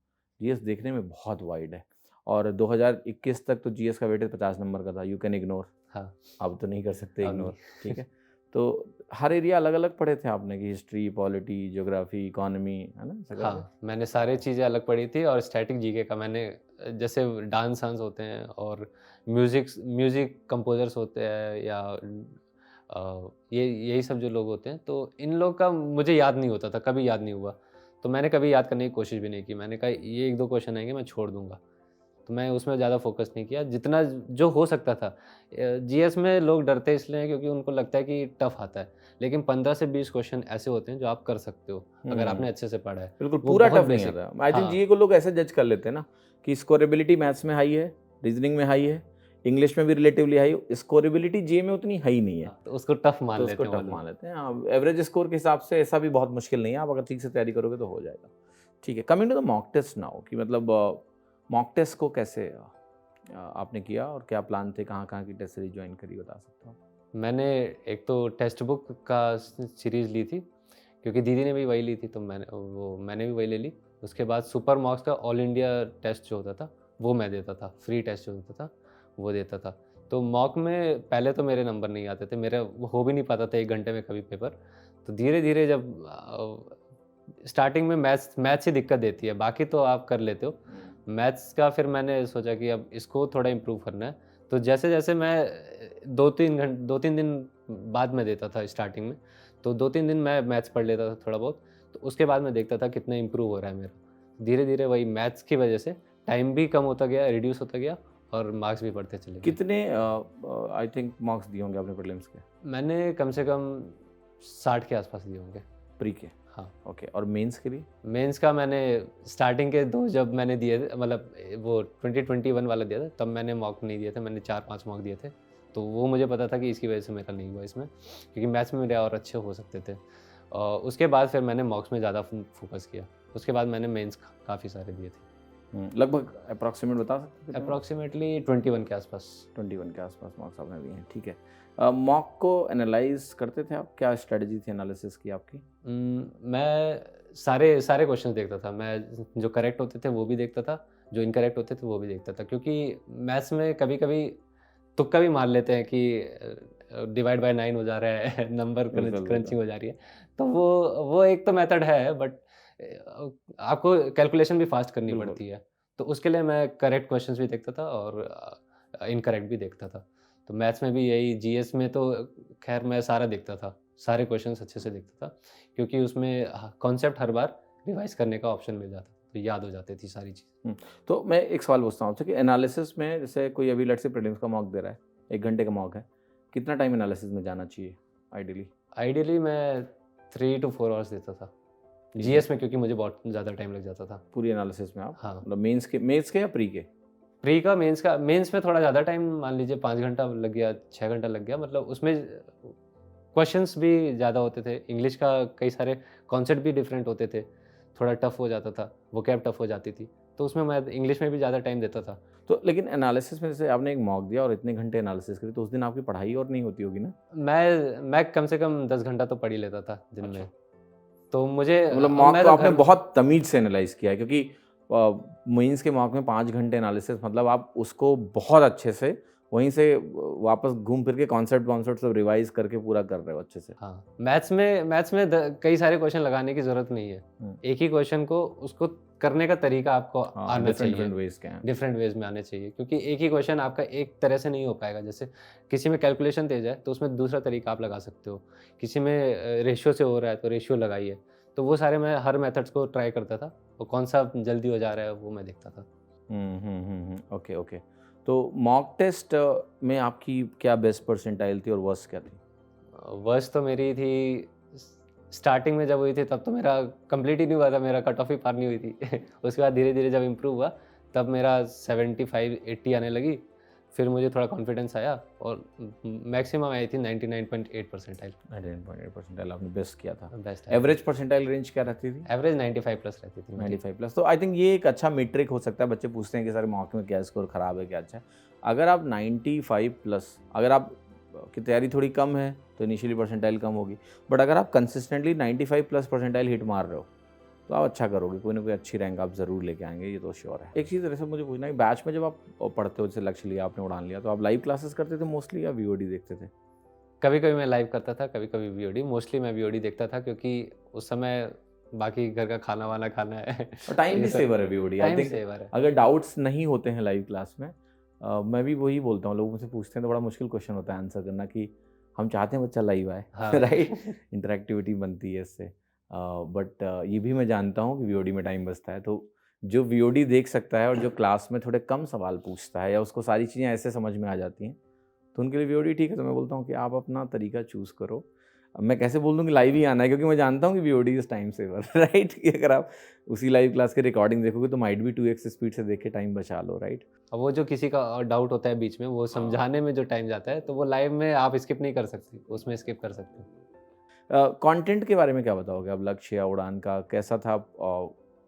जीएस देखने में बहुत वाइड है, और 2021 तक तो जीएस का वेटेज 50 नंबर का था, यू कैन इग्नोर। हाँ, अब तो नहीं कर सकते इग्नोर, ठीक है। तो हर एरिया अलग अलग पढ़े थे आपने, कि हिस्ट्री, पॉलिटी, ज्योग्राफी, इकोनॉमी, है ना? हाँ, मैंने सारी चीज़ें अलग पढ़ी थी। और स्टैटिक जीके का मैंने, जैसे डांस होते हैं और म्यूज़िक कंपोजर्स होते हैं, या ये यही सब जो लोग होते हैं, तो इन लोग का मुझे याद नहीं होता था, कभी याद नहीं हुआ। तो मैंने कभी याद करने की कोशिश भी नहीं की। मैंने कहा ये 1-2 क्वेश्चन आएँगे, मैं छोड़ दूँगा। तो मैं उसमें ज़्यादा फ़ोकस नहीं किया, जितना जो हो सकता था। जीएस में लोग डरते इसलिए हैं क्योंकि उनको लगता है कि टफ़ आता है। लेकिन 15 से 20 क्वेश्चन ऐसे होते हैं जो आप कर सकते हो, अगर आपने अच्छे से पढ़ा है। बिल्कुल वो पूरा बहुत टफ नहीं बेसिक। आता। आई थिंक हाँ, जीए को लोग ऐसे जज कर लेते हैं ना कि स्कोरेबिलिटी मैथ्स में हाई है, रीजनिंग में हाई है, इंग्लिश में भी रिलेटिवली हाई, स्कोरेबिलिटी जीए में उतनी हाई नहीं है, हाँ, तो उसको टफ़ मान तो उसको लेते हैं वो टफ लोग। मान लेते हैं। हाँ, एवरेज स्कोर के हिसाब से ऐसा भी बहुत मुश्किल नहीं है, आप अगर ठीक से तैयारी करोगे तो हो जाएगा। ठीक है, coming to the mock test now कि मतलब मॉक टेस्ट को कैसे आपने किया और क्या प्लान थे, कहाँ की टेस्ट सीरीज ज्वाइन करी, बता सकते हो? मैंने एक तो टेक्स्ट बुक का सीरीज़ ली थी, क्योंकि दीदी ने भी वही ली थी, तो मैंने भी वही ले ली। उसके बाद सुपर मॉक्स का ऑल इंडिया टेस्ट जो होता था, वो मैं देता था, फ्री टेस्ट जो होता था, वो देता था। तो मॉक में पहले तो मेरे नंबर नहीं आते थे, मेरा वो हो भी नहीं पाता था 1 घंटे में कभी पेपर। तो धीरे-धीरे जब स्टार्टिंग में मैथ्स ही दिक्कत देती है, बाकी तो आप कर लेते हो। मैथ्स का फिर मैंने सोचा कि अब इसको थोड़ा इम्प्रूव करना है। तो जैसे-जैसे मैं 2-3 दिन बाद में देता था स्टार्टिंग में, तो 2-3 दिन मैं मैथ्स पढ़ लेता था थोड़ा बहुत, तो उसके बाद मैं देखता था कितना इम्प्रूव हो रहा है मेरा। धीरे-धीरे वही मैथ्स की वजह से टाइम भी कम होता गया, रिड्यूस होता गया और मार्क्स भी बढ़ते चले गए। कितने आई थिंक मार्क्स दिए होंगे आपने प्रीलिम्स के? मैंने कम से कम 60 के आस-पास दिए होंगे। प्री के? हाँ। ओके, और मेंस के लिए? मेंस का मैंने स्टार्टिंग के 2 जब मैंने दिए थे, मतलब वो 2021 वाला दिया था, तब मैंने मॉक नहीं दिए थे, मैंने 4-5 मॉक दिए थे। तो वो मुझे पता था कि इसकी वजह से मेरा नहीं हुआ इसमें, क्योंकि मैथ्स में मेरे और अच्छे हो सकते थे। उसके बाद फिर मैंने मॉक्स में ज़्यादा फोकस किया। उसके बाद मैंने मेंस काफ़ी सारे दिए थे। लगभग अप्रॉक्सीमेट बता सकते हैं? अप्रॉक्सिमेटली 21 के आसपास। 21 के आसपास मार्क्स आपने दिए हैं, ठीक है। मॉक को एनालाइज करते थे आप? क्या स्ट्रेटजी थी एनालिसिस की आपकी? मैं सारे सारे क्वेश्चंस देखता था। मैं जो करेक्ट होते थे वो भी देखता था, जो इनकरेक्ट होते थे वो भी देखता था, क्योंकि मैथ्स में कभी-कभी तुक्का भी मार लेते हैं कि डिवाइड बाय 9 हो जा रहा है, नंबर बिल्कुल, क्रंचिंग हो जा रही है। तो वो एक तो मेथड है, बट आपको कैलकुलेशन भी फास्ट करनी बिल्कुल। पड़ती है। तो उसके लिए मैं करेक्ट क्वेश्चंस भी देखता था और इनकरेक्ट भी देखता था। तो मैथ्स में भी यही, जीएस में तो खैर मैं सारा देखता था, सारे क्वेश्चंस अच्छे से देखता था, क्योंकि उसमें कॉन्सेप्ट हर बार रिवाइज़ करने का ऑप्शन मिल जाता था, तो याद हो जाती थी सारी चीज़। तो मैं एक सवाल पूछता हूँ आपसे कि एनालिसिस में जैसे कोई अभी लेट्स से प्रीलिम्स का मॉक दे रहा है, 1 घंटे का मॉक है, कितना टाइम एनालिसिस में जाना चाहिए आइडियली? आइडियली मैं 3 टू 4 आवर्स देता था, जीएस में, क्योंकि मुझे बहुत ज़्यादा टाइम लग जाता था। पूरी एनालिसिस में आप? हाँ। मतलब मेंस के या प्री के? प्री का मेंस में थोड़ा ज़्यादा टाइम, मान लीजिए 5 घंटा लग गया, 6 घंटा लग गया, मतलब उसमें क्वेश्चंस भी ज़्यादा होते थे, इंग्लिश का कई सारे कॉन्सेप्ट भी डिफरेंट होते थे, थोड़ा टफ हो जाता था, वोकैब टफ हो जाती थी, तो उसमें मैं इंग्लिश में भी ज़्यादा टाइम देता था। तो लेकिन एनालिसिस में जैसे आपने एक मॉक दिया और इतने घंटे एनालिसिस करी, तो उस दिन आपकी पढ़ाई और नहीं होती होगी ना? मैं कम से कम 10 घंटा तो पढ़ ही लेता था दिन में। तो मुझे मतलब अब मॉक मैं तो तो आपने घर बहुत तमीज़ से एनालाइज़ किया है, क्योंकि मेंस के मॉक में 5 घंटे एनालिसिस, मतलब आप उसको बहुत अच्छे से वहीं से वापस घूम फिर के कॉन्सेप्ट सब रिवाइज़ करके पूरा कर रहे हो अच्छे से। हाँ, मैथ्स में कई सारे क्वेश्चन लगाने की ज़रूरत नहीं है। हुँ। एक ही क्वेश्चन को उसको करने का तरीका आपको हाँ, आना डिफरेंट चाहिए। वेज़ के हैं। डिफरेंट वेज़ में आने चाहिए, क्योंकि एक ही क्वेश्चन आपका एक तरह से नहीं हो पाएगा। जैसे किसी में कैलकुलेशन तेज़ है, तो उसमें दूसरा तरीका आप लगा सकते हो। किसी में रेशियो से हो रहा है, तो रेशियो लगाइए। तो वो सारे मैं हर मेथड्स को ट्राई करता था, और कौन-सा जल्दी हो जा रहा है, वो मैं देखता था। Okay, okay. तो मॉक टेस्ट में आपकी क्या बेस्ट परसेंटाइल थी और वर्स्ट क्या थी? वर्स्ट तो मेरी थी स्टार्टिंग में जब हुई थी, तब तो मेरा कंप्लीट ही नहीं हुआ था, मेरा कट ऑफ ही पार नहीं हुई थी। उसके बाद धीरे-धीरे जब इम्प्रूव हुआ, तब मेरा 75-80 आने लगी। फिर मुझे थोड़ा कॉन्फिडेंस आया और मैक्सिमम आई थी 99.8 परसेंटाइल। 99.8 परसेंटाइल आपने बेस्ट किया था। बेस्ट एवरेज परसेंटाइल रेंज क्या रहती थी? एवरेज 95 प्लस रहती थी मेरी। 95 प्लस। तो आई थिंक ये एक अच्छा मीट्रिक हो सकता है। बच्चे पूछते हैं कि सर मॉक में क्या स्कोर खराब है, क्या अच्छा है। अगर आप 95 प्लस, अगर आप की तैयारी थोड़ी कम है तो इनिशियली परसेंटाइल कम होगी, बट अगर आप कंसिस्टेंटली 95 प्लस परसेंटाइल हिट मार रहे हो तो आप अच्छा करोगे, कोई ना कोई अच्छी रैंक आप ज़रूर लेके आएंगे, ये तो श्योर है। एक चीज़ जैसे मुझे पूछना है, बैच में जब आप पढ़ते हो, जैसे लक्ष्य लिया आपने, उड़ान लिया, तो आप लाइव क्लासेस करते थे मोस्टली या वीओडी देखते थे? कभी-कभी मैं लाइव करता था, कभी-कभी वीओडी। मोस्टली मैं वीओडी देखता था, क्योंकि उस समय बाकी घर का खाना-वाना खाना है। और टाइम ये भी सब सेवर है वीओडी। आई टाइम थिंक सेवर है। अगर डाउट्स नहीं होते हैं लाइव क्लास में, मैं भी वही बोलता हूँ, लोग मुझसे पूछते हैं तो बड़ा मुश्किल क्वेश्चन होता है आंसर करना कि हम चाहते हैं बच्चा लाइव आए, हाँ। राइट, इंटरेक्टिविटी बनती है इससे। बट ये भी मैं जानता हूँ कि वीओडी में टाइम बचता है, तो जो वीओडी देख सकता है और जो क्लास में थोड़े कम सवाल पूछता है या उसको सारी चीज़ें ऐसे समझ में आ जाती हैं, तो उनके लिए वीओडी ठीक है। तो मैं बोलता हूँ कि आप अपना तरीका चूज़ करो। अब मैं कैसे बोल दूँ कि लाइव ही आना है, क्योंकि मैं जानता हूँ कि VOD is time saver, right, कि अगर आप उसी लाइव क्लास की रिकॉर्डिंग देखोगे तो माइट भी 2x स्पीड से देख के टाइम बचा लो, राइट। अब वो जो किसी का डाउट होता है बीच में, वो समझाने में जो टाइम जाता है, तो वो लाइव में आप स्किप नहीं कर सकते, उसमें स्किप कर सकते हो। कंटेंट के बारे में क्या बताओगे? अब लक्ष्य या उड़ान का कैसा था?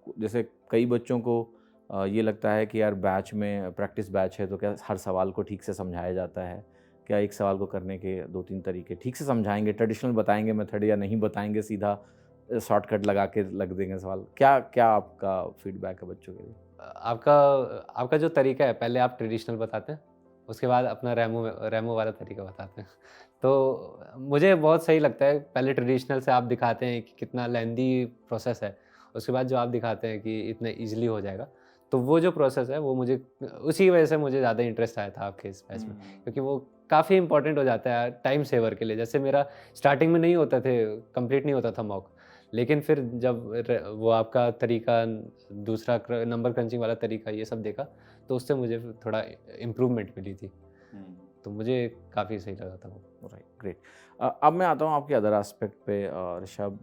जैसे कई बच्चों को ये लगता है कि यार बैच में प्रैक्टिस बैच है तो क्या हर सवाल को ठीक से समझाया जाता है? क्या एक सवाल को करने के 2-3 तरीके ठीक से समझाएंगे, ट्रेडिशनल बताएंगे मेथड, या नहीं बताएंगे, सीधा शॉर्टकट लगा के लग देंगे सवाल? क्या क्या आपका फीडबैक है बच्चों के लिए? आपका आपका जो तरीका है, पहले आप ट्रेडिशनल बताते हैं, उसके बाद अपना रैमो वाला तरीका बताते हैं। तो मुझे बहुत सही लगता है, पहले ट्रेडिशनल से आप दिखाते हैं कि कितना लेंदी प्रोसेस है, उसके बाद जो आप दिखाते हैं कि इतना ईज़िली हो जाएगा। तो वो जो प्रोसेस है वो मुझे, उसी वजह से मुझे ज़्यादा इंटरेस्ट आया था आपके इस बैच में, क्योंकि वो काफ़ी इंपॉर्टेंट हो जाता है टाइम सेवर के लिए। जैसे मेरा स्टार्टिंग में नहीं होता थे, कंप्लीट नहीं होता था मॉक, लेकिन फिर जब वो आपका तरीका, दूसरा नंबर क्रंचिंग वाला तरीका, ये सब देखा, तो उससे मुझे फिर थोड़ा इम्प्रूवमेंट मिली थी। तो मुझे काफ़ी सही लगा था वो। Right, great. अब मैं आता हूँ आपके अदर एस्पेक्ट पे। ऋषभ,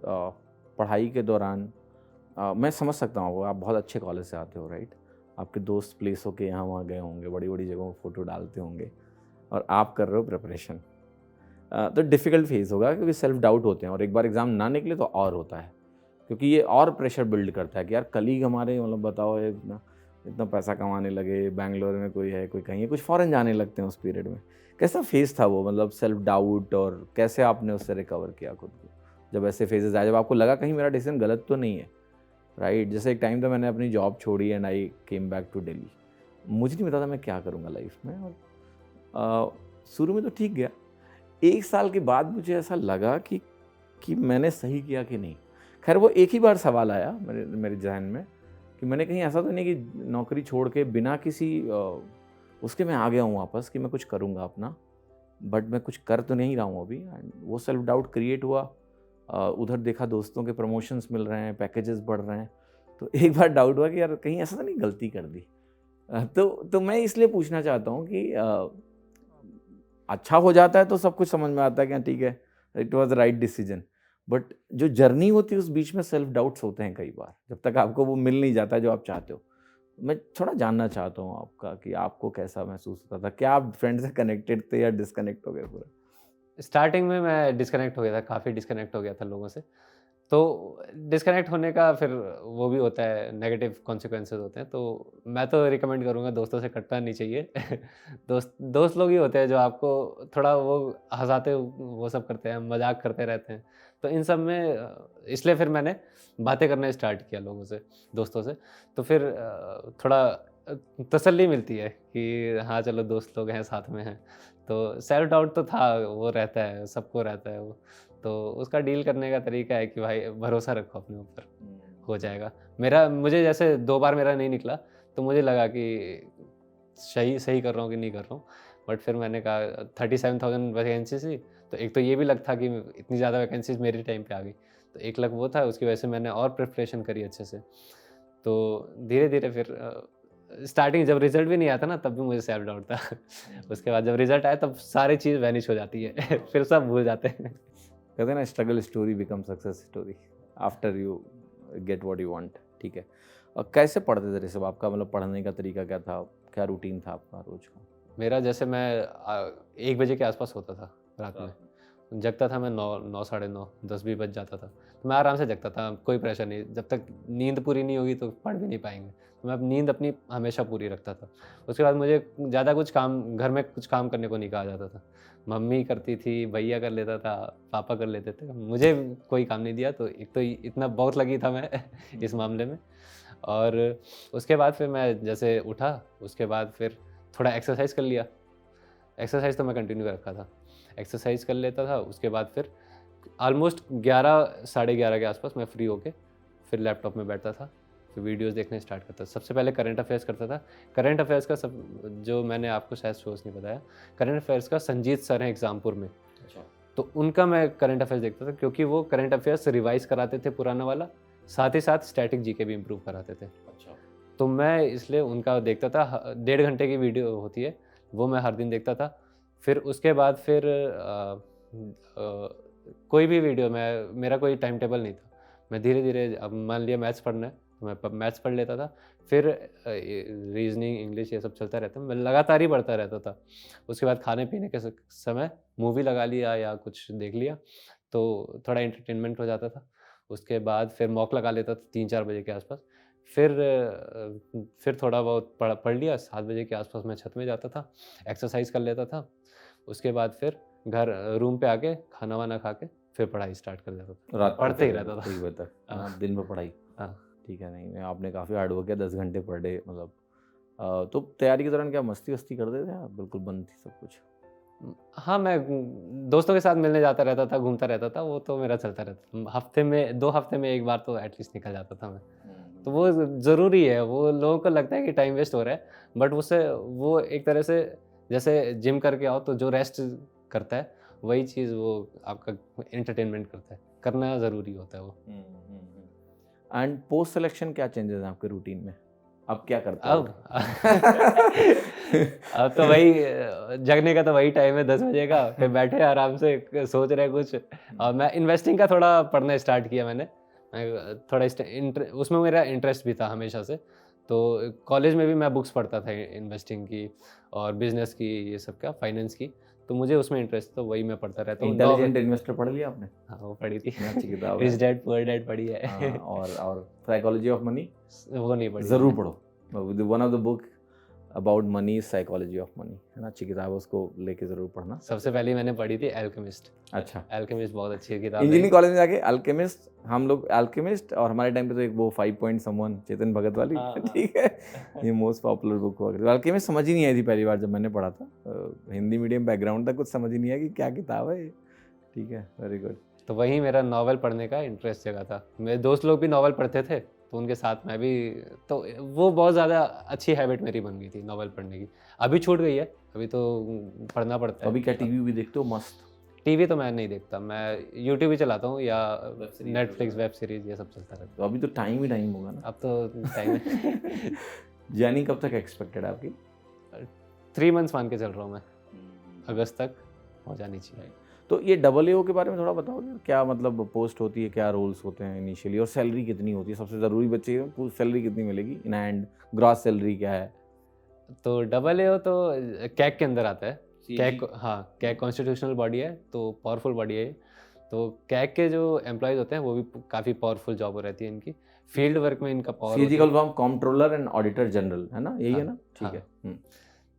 पढ़ाई के दौरान मैं समझ सकता हूँ आप बहुत अच्छे कॉलेज से आते हो, राइट। आपके दोस्त प्लेस होके यहाँ वहाँ गए होंगे, बड़ी बड़ी जगहों में फ़ोटो डालते होंगे, और आप कर रहे हो प्रिपरेशन। तो डिफ़िकल्ट फेज़ होगा, क्योंकि सेल्फ डाउट होते हैं, और एक बार एग्ज़ाम ना निकले तो और होता है, क्योंकि ये और प्रेशर बिल्ड करता है कि यार कलीग हमारे, मतलब बताओ, इतना इतना पैसा कमाने लगे, बैंगलोर में कोई है, कोई कहीं है, कुछ फ़ॉरेन जाने लगते हैं उस पीरियड में। कैसा फेज़ था वो, मतलब सेल्फ डाउट, और कैसे आपने उससे रिकवर किया खुद को जब ऐसे फेजेस आए, जब आपको लगा कहीं मेरा डिसीजन गलत तो नहीं है, राइट। जैसे एक टाइम था मैंने अपनी जॉब छोड़ी and I came back to Delhi. मुझे नहीं पता था मैं क्या करूँगा लाइफ में, और शुरू में तो ठीक गया। 1 साल के बाद मुझे ऐसा लगा कि मैंने सही किया कि नहीं। खैर वो एक ही बार सवाल आया मेरे ज़हन में कि मैंने कहीं ऐसा तो नहीं कि नौकरी छोड़ के बिना किसी उसके मैं आ गया हूँ वापस कि मैं कुछ करूँगा अपना, बट मैं कुछ कर तो नहीं रहा हूँ अभी। एंड वो सेल्फ डाउट क्रिएट हुआ। उधर देखा दोस्तों के प्रमोशंस मिल रहे हैं, पैकेजेस बढ़ रहे हैं, तो एक बार डाउट हुआ कि यार कहीं ऐसा तो नहीं गलती कर दी। तो मैं इसलिए पूछना चाहता हूँ कि अच्छा हो जाता है तो सब कुछ समझ में आता है कि हाँ ठीक है, it was the right decision, but जो जर्नी होती है उस बीच में सेल्फ डाउट्स होते हैं कई बार, जब तक आपको वो मिल नहीं जाता जो आप चाहते हो। मैं थोड़ा जानना चाहता हूँ आपका कि आपको कैसा महसूस होता था, क्या आप फ्रेंड से कनेक्टेड थे या डिस्कनेक्ट हो गए पूरा? स्टार्टिंग में मैं डिस्कनेक्ट हो गया था, काफ़ी डिस्कनेक्ट हो गया था लोगों से। तो डिस्कनेक्ट होने का फिर वो भी होता है, नेगेटिव कॉन्सिक्वेंसेस होते हैं, तो मैं तो रिकमेंड करूँगा दोस्तों से कटना नहीं चाहिए। दोस्त दोस्त लोग ही होते हैं जो आपको थोड़ा वो हँसाते, वो सब करते हैं, मज़ाक करते रहते हैं। तो इन सब में इसलिए फिर मैंने बातें करना स्टार्ट किया लोगों से, दोस्तों से। तो फिर थोड़ा तसल्ली मिलती है कि हाँ, चलो दोस्त लोग हैं, साथ में हैं। तो सेल्फ डाउट तो था, वो रहता है, सबको रहता है वो। तो उसका डील करने का तरीका है कि भाई भरोसा रखो अपने ऊपर, हो जाएगा। मुझे जैसे 2 बार मेरा नहीं निकला, तो मुझे लगा कि सही सही कर रहा हूँ कि नहीं कर रहा हूँ। बट फिर मैंने कहा 37,000 वैकेंसी थी, तो एक तो ये भी लक था कि इतनी ज़्यादा वैकेंसीज़ मेरे टाइम पे आ गई। तो एक लक वो था, उसकी वजह से मैंने और प्रिपरेशन करी अच्छे से। तो धीरे-धीरे फिर स्टार्टिंग जब रिज़ल्ट भी नहीं आता ना, तब भी मुझे सेल्फ डाउट था। उसके बाद जब रिज़ल्ट आया तब सारी चीज़ वैनिश हो जाती है। फिर सब भूल जाते हैं। कहते हैं ना, struggle story become success story after you get what you want, ठीक है। और कैसे पढ़ते थे ऋषभ? आपका मतलब पढ़ने का तरीका क्या था? क्या रूटीन था आपका रोज का? मेरा जैसे मैं 1 बजे के आसपास होता था रात में। जगता था मैं 9 साढ़े 9, 10 भी बज जाता था। तो मैं आराम से जगता था, कोई प्रेशर नहीं। जब तक नींद पूरी नहीं होगी तो पढ़ भी नहीं पाएँगे। तो मैं नींद अपनी हमेशा पूरी रखता था। उसके बाद मुझे ज़्यादा कुछ काम, घर में कुछ काम करने को नहीं कहा जाता था। मम्मी करती थी, भैया कर लेता था, पापा कर लेते थे। मुझे कोई काम नहीं दिया, तो एक तो इतना बहुत लगी था मैं इस मामले में। और उसके बाद फिर मैं जैसे उठा, उसके बाद फिर थोड़ा एक्सरसाइज़ कर लिया। एक्सरसाइज़ तो मैं कंटिन्यू रखा था। एक्सरसाइज़ कर लेता था, उसके बाद फिर ऑलमोस्ट 11 साढ़े 11 के आसपास मैं फ्री होके फिर लैपटॉप में बैठता था, फिर वीडियोज़ देखने स्टार्ट करता था। सबसे पहले करंट अफ़ेयर्स करता था। करंट अफ़ेयर्स का सब जो मैंने आपको शायद सोच नहीं बताया, करंट अफ़ेयर्स का संजीत सर हैं एग्ज़ामपुर में। अच्छा। तो उनका मैं करंट अफेयर्स देखता था, क्योंकि वो करंट अफेयर्स रिवाइज कराते थे पुराना वाला, साथ ही साथ स्टैटिक जीके भी इम्प्रूव कराते थे। अच्छा। तो मैं इसलिए उनका देखता था। 1.5 घंटे की वीडियो होती है, वो मैं हर दिन देखता था। फिर उसके बाद फिर कोई भी वीडियो, मेरा कोई टाइम टेबल नहीं था। मैं धीरे-धीरे, अब मान लिया मैथ्स पढ़ना है, तो मैं मैथ्स पढ़ लेता था। फिर रीजनिंग, इंग्लिश, ये सब चलता रहता, मैं लगातार ही पढ़ता रहता था। उसके बाद खाने-पीने के समय मूवी लगा लिया या कुछ देख लिया, तो थोड़ा एंटरटेनमेंट हो जाता था। उसके बाद फिर मॉक लगा लेता था 3-4 बजे के आसपास। फिर थोड़ा बहुत पढ़ लिया, 7 बजे के आसपास मैं छत में जाता था, एक्सरसाइज़ कर लेता था। उसके बाद फिर रूम पे आके खाना-वाना खा के फिर पढ़ाई स्टार्ट कर देता था। रात को पढ़ते ही फिर रहता था। 1 बजे तक हाँ। दिन भर पढ़ाई। हाँ। ठीक है, नहीं आपने काफ़ी हार्ड वर्क किया, 10 घंटे पर डे मतलब। तो तैयारी के दौरान क्या मस्ती-वस्ती करते थे आप? बिल्कुल बंद थी सब कुछ? हाँ, मैं दोस्तों के साथ मिलने जाता रहता था, घूमता रहता था, वो तो मेरा चलता रहता था। हफ़्ते में 2 हफ़्ते में 1 बार तो एटलीस्ट निकल जाता था मैं। तो वो ज़रूरी है, वो लोगों को लगता है कि टाइम वेस्ट हो रहा है, बट उससे वो एक तरह से, जैसे जिम करके आओ तो जो रेस्ट करता है, वही चीज़ वो आपका एंटरटेनमेंट करता है। करना ज़रूरी होता है वो। एंड पोस्ट सिलेक्शन क्या चेंजेस हैं आपके रूटीन में? अब क्या करते हो? अब अब तो वही जगने का तो वही टाइम है 10 बजे का, फिर बैठे आराम से सोच रहे कुछ। और मैं इन्वेस्टिंग का थोड़ा पढ़ना स्टार्ट किया मैंने। मैं थोड़ा उसमें मेरा इंटरेस्ट भी था हमेशा से। तो कॉलेज में भी मैं बुक्स पढ़ता था इन्वेस्टिंग की और बिजनेस की, ये सब का, फाइनेंस की। तो मुझे उसमें इंटरेस्ट, तो वही मैं पढ़ता रहता हूँ। इंटेलिजेंट इन्वेस्टर पढ़ लिया आपने? हाँ, वो पढ़ी थी। अच्छी किताब है। रिच डैड पुअर डैड पढ़ी है। हाँ, और साइकोलॉजी ऑफ मनी वो नहीं पढ़ी ज़रूर मैंने। पढ़ो। One of the book about money is psychology of money, है ना? अच्छी किताब है, उसको लेके ज़रूर पढ़ना। सबसे पहले मैंने पढ़ी थी एल्केमिस्ट। अच्छा। एल्केमिस्ट बहुत अच्छी किताब है। इंजीनियरिंग कॉलेज में जाके अल्केमिस्ट, हम लोग अल्केमिस्ट, और हमारे टाइम पे तो एक वो 5 पॉइंट समवन चेतन भगत वाली, हाँ, हाँ। ठीक है, ये मोस्ट पॉपुलर बुक हुआ करती। अल्केमिस्ट समझ ही नहीं आई थी पहली बार जब मैंने पढ़ा था। हिंदी मीडियम बैकग्राउंड था, कुछ समझ ही नहीं आया कि क्या किताब है ये। ठीक है, वेरी गुड। तो वही मेरा नॉवल पढ़ने का इंटरेस्ट जगा था। मेरे दोस्त लोग भी नॉवल पढ़ते थे, तो उनके साथ मैं भी, तो वो बहुत ज़्यादा अच्छी हैबिट मेरी बन गई थी नॉवल पढ़ने की। अभी छूट गई है, अभी तो पढ़ना पड़ता है। अभी क्या टीवी भी देखते हो? मस्त। टीवी तो मैं नहीं देखता, मैं यूट्यूब ही चलाता हूँ या series नेटफ्लिक्स वेब सीरीज, ये सब चलता रहता तो अभी तो टाइम ही टाइम होगा ना। है। अब तो टाइम है। जर्नी कब तक एक्सपेक्टेड है आपकी? 3 मंथ्स मान के चल रहा हूँ मैं, अगस्त तक हो जानी चाहिए। तो ये AAO के बारे में थोड़ा बताओगे, क्या मतलब पोस्ट होती है, क्या रोल्स होते हैं इनिशियली, और सैलरी कितनी होती है? सबसे ज़रूरी बच्चे को सैलरी कितनी मिलेगी इन हैंड, ग्रॉस सैलरी क्या है? तो AAO तो कैग के अंदर आता है। कैग, हाँ, कैग कॉन्स्टिट्यूशनल बॉडी है, तो पावरफुल बॉडी है ये। तो कैग के जो एम्प्लॉयज़ होते हैं वो भी काफ़ी पावरफुल जॉब रहती है इनकी। फील्ड वर्क में इनका पावर होती है। Physical form controller and auditor general, है ना? यही है हाँ, ना? ठीक है। हाँ।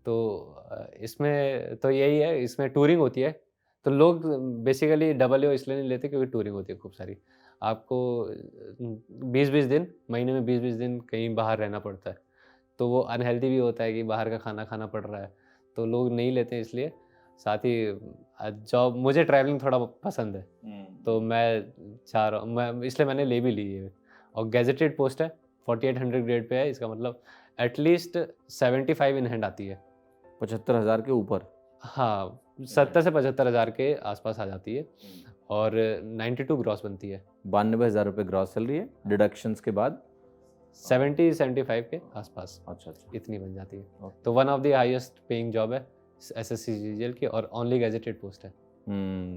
तो इसमें तो यही है, इसमें टूरिंग होती है। तो लोग बेसिकली AAO इसलिए नहीं लेते क्योंकि टूरिंग होती है खूब सारी। आपको 20-20 दिन, महीने में 20-20 दिन कहीं बाहर रहना पड़ता है। तो वो अनहेल्दी भी होता है कि बाहर का खाना खाना पड़ रहा है, तो लोग नहीं लेते हैं इसलिए। साथ ही जॉब, मुझे ट्रैवलिंग थोड़ा पसंद है, तो मैं इसलिए मैंने ले भी ली है। और गैजेटेड पोस्ट है, 4800 ग्रेड पे है, इसका मतलब एटलीस्ट 75 इन हैंड आती है। 75,000 के ऊपर? हाँ, 70 से 75 हज़ार के आसपास आ जाती है, और 92 ग्रॉस बनती है। 92,000 रुपये ग्रॉस सैलरी है, डिडक्शंस के बाद? 70-75 के आसपास अच्छा। इतनी बन जाती है। ओके। तो one of the highest paying job है SSCGL की, और ओनली गैजेटेड पोस्ट है।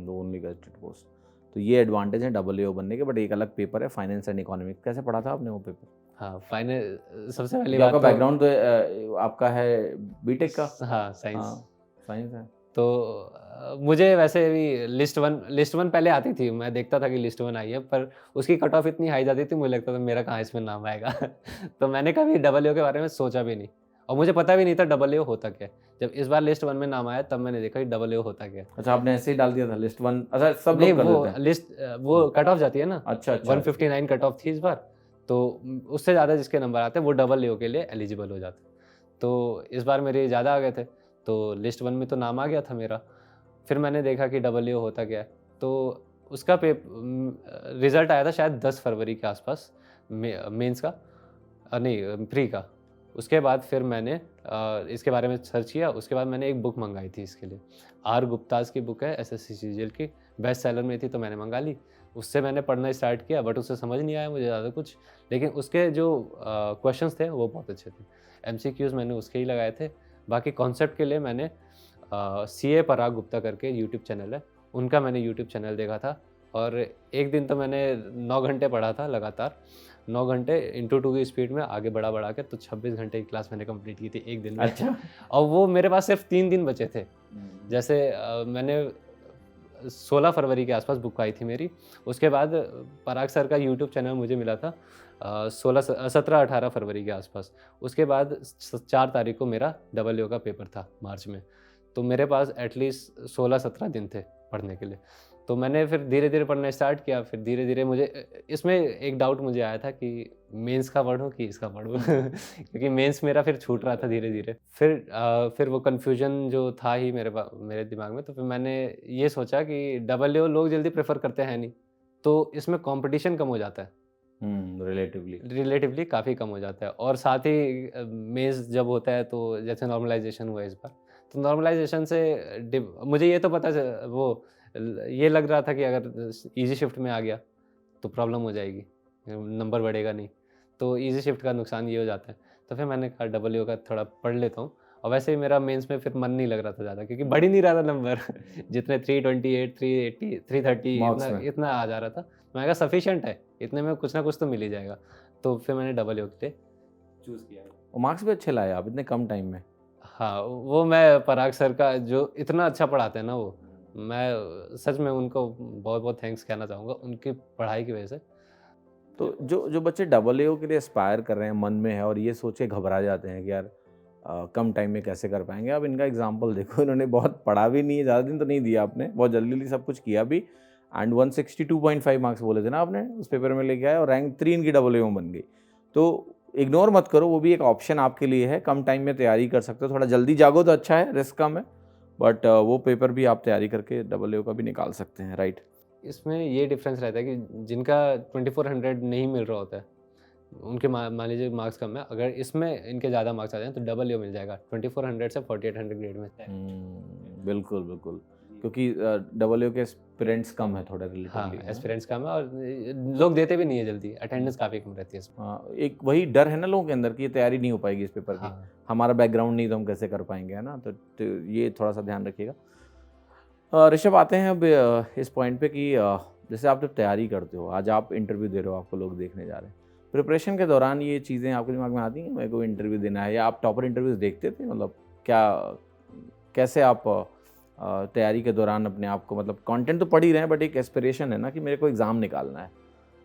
Only gazetted post. तो ये एडवांटेज है AAO बनने के, बट एक अलग पेपर है फाइनेंस एंड इकोनॉमिक्स। कैसे पढ़ा था आपने वो पेपर? हाँ, फाइनल सबसे पहली ये बात आपका तो, बैकग्राउंड तो आपका है बीटेक का? हाँ, साइंस। साइंस है। तो मुझे वैसे भी लिस्ट वन पहले आती थी, मैं देखता था कि लिस्ट 1 आई है, पर उसकी कट ऑफ इतनी हाई जाती थी, मुझे लगता था मेरा कहाँ इसमें नाम आएगा। तो मैंने कभी AAO के बारे में सोचा भी नहीं, और मुझे पता भी नहीं था AAO होता क्या है। जब इस बार लिस्ट 1 में नाम आया तब मैंने देखा कि AAO होता क्या है। अच्छा, आपने ऐसे ही डाल दिया था लिस्ट 1? अच्छा, सब नहीं, लोग कर वो देते हैं। लिस्ट, वो कट ऑफ जाती है ना। अच्छा। 159 कट ऑफ थी इस बार, तो उससे ज़्यादा जिसके नंबर आते हैं वो AAO के लिए एलिजिबल हो जाते हैं। तो इस बार मेरे ज़्यादा आ गए थे, तो लिस्ट 1 में तो नाम आ गया था मेरा। फिर मैंने देखा कि AAO होता क्या है, तो उसका रिज़ल्ट आया था शायद 10 फरवरी के आसपास, मेंस का, नहीं, प्री का। उसके बाद फिर मैंने इसके बारे में सर्च किया। उसके बाद मैंने एक बुक मंगाई थी इसके लिए, आर गुप्ताज़ की बुक है एसएससी सीजीएल की, बेस्ट सेलर में थी तो मैंने मंगा ली। उससे मैंने पढ़ना स्टार्ट किया, बट उससे समझ नहीं आया मुझे ज़्यादा कुछ, लेकिन उसके जो क्वेश्चंस थे वो बहुत अच्छे थे। एमसीक्यूज़ मैंने उसके ही लगाए थे। बाकी कॉन्सेप्ट के लिए मैंने सीए पराग गुप्ता करके यूट्यूब चैनल है, उनका मैंने यूट्यूब चैनल देखा था, और एक दिन तो मैंने 9 घंटे पढ़ा था लगातार। 9 घंटे इंटू 2 की स्पीड में आगे बढ़ा के तो 26 घंटे की क्लास मैंने कंप्लीट की थी एक दिन में। अच्छा। और वो मेरे पास सिर्फ 3 दिन बचे थे। जैसे मैंने 16 फरवरी के आसपास बुक आई थी मेरी। उसके बाद पराग सर का यूट्यूब चैनल मुझे मिला था 17-18 फरवरी के आसपास। उसके बाद 4 तारीख को मेरा डबल का पेपर था मार्च में। तो मेरे पास एटलीस्ट 16-17 दिन थे पढ़ने के लिए। तो मैंने फिर धीरे-धीरे पढ़ना स्टार्ट किया। फिर धीरे-धीरे मुझे इसमें एक डाउट मुझे आया था कि मेंस का पढ़ूँ कि इसका पढ़ूँ क्योंकि मेंस मेरा फिर छूट रहा था धीरे-धीरे। फिर वो कन्फ्यूजन जो था ही मेरे दिमाग में, तो फिर मैंने ये सोचा कि डबल लोग जल्दी प्रेफ़र करते हैं नहीं, तो इसमें कॉम्पिटिशन कम हो जाता है। रिलेटिवली काफ़ी कम हो जाता है। और साथ ही मेंस जब होता है तो जैसे नॉर्मलाइज़ेशन हुआ इस बार, तो नॉर्मलाइज़ेशन से मुझे ये तो पता ये लग रहा था कि अगर ईज़ी शिफ्ट में आ गया तो प्रॉब्लम हो जाएगी, नंबर बढ़ेगा नहीं, तो ईज़ी शिफ्ट का नुकसान ये हो जाता है। तो फिर मैंने कहा डबल का थोड़ा पढ़ लेता हूँ। और वैसे ही मेरा मेंस में फिर मन नहीं लग रहा था ज़्यादा, क्योंकि बढ़ ही नहीं रहा था नंबर जितने 328, 380, 330 मार्क्स इतना में। इतना आ जा रहा था। मैंने कहा सफिशिएंट है, इतने में कुछ ना कुछ तो मिल ही जाएगा। तो फिर मैंने डबल के लिए चूज़ किया। और मार्क्स भी अच्छे लाए आप इतने कम टाइम में। हाँ, वो मैं पराग सर का जो इतना अच्छा पढ़ाते हैं ना वो, मैं सच में उनको बहुत-बहुत थैंक्स कहना चाहूँगा उनकी पढ़ाई की वजह से। तो जो जो बच्चे डबल के लिए एस्पायर कर रहे हैं, मन में है और ये सोच के घबरा जाते हैं कि यार कम टाइम में कैसे कर पाएंगे, अब इनका एग्जाम्पल देखो, इन्होंने बहुत पढ़ा भी नहीं है, ज़्यादा दिन तो नहीं दिया आपने, बहुत जल्दी जल्दी सब कुछ किया भी, एंड 162.5 मार्क्स बोले थे ना आपने उस पेपर में लेके आए, और रैंक 3 इनकी डबल में बन गई। तो इग्नोर मत करो, वो भी एक ऑप्शन आपके लिए है, कम टाइम में तैयारी कर सकते हो, थोड़ा जल्दी जागो तो अच्छा है, रिस्क कम है, बट वो पेपर भी आप तैयारी करके डबल का भी निकाल सकते हैं, राइट। इसमें ये डिफरेंस रहता है कि जिनका 2400 नहीं मिल रहा होता है, उनके मान लीजिए मार्क्स कम है, अगर इसमें इनके ज़्यादा मार्क्स आ जाएँ तो डबल मिल जाएगा 2400 से 4800 ग्रेड में। बिल्कुल बिल्कुल, क्योंकि डबल के एस्पिरेंट्स कम है थोड़ा हाँ, रिलेटिवली। एस्पिरेंट्स कम है और लोग देते भी नहीं है जल्दी, अटेंडेंस काफ़ी कम रहती है इसमें। हाँ, एक वही डर है ना लोगों के अंदर कि ये तैयारी नहीं हो पाएगी इस पेपर की, हाँ। हमारा बैकग्राउंड नहीं तो हम कैसे कर पाएंगे, है ना, तो ये थोड़ा सा ध्यान रखिएगा। ऋषभ, आते हैं अब इस पॉइंट पे कि जैसे आप जब तैयारी करते हो, आज आप इंटरव्यू दे रहे हो, आपको लोग देखने जा रहे हैं, प्रिपरेशन के दौरान ये चीज़ें आपके दिमाग में आती हैं, मेरे को इंटरव्यू देना है, या आप टॉपर इंटरव्यूज़ देखते थे, मतलब क्या कैसे आप तैयारी के दौरान अपने आप को, मतलब कंटेंट तो पढ़ ही रहे हैं बट एक एस्पिरेशन है ना कि मेरे को एग्ज़ाम निकालना है,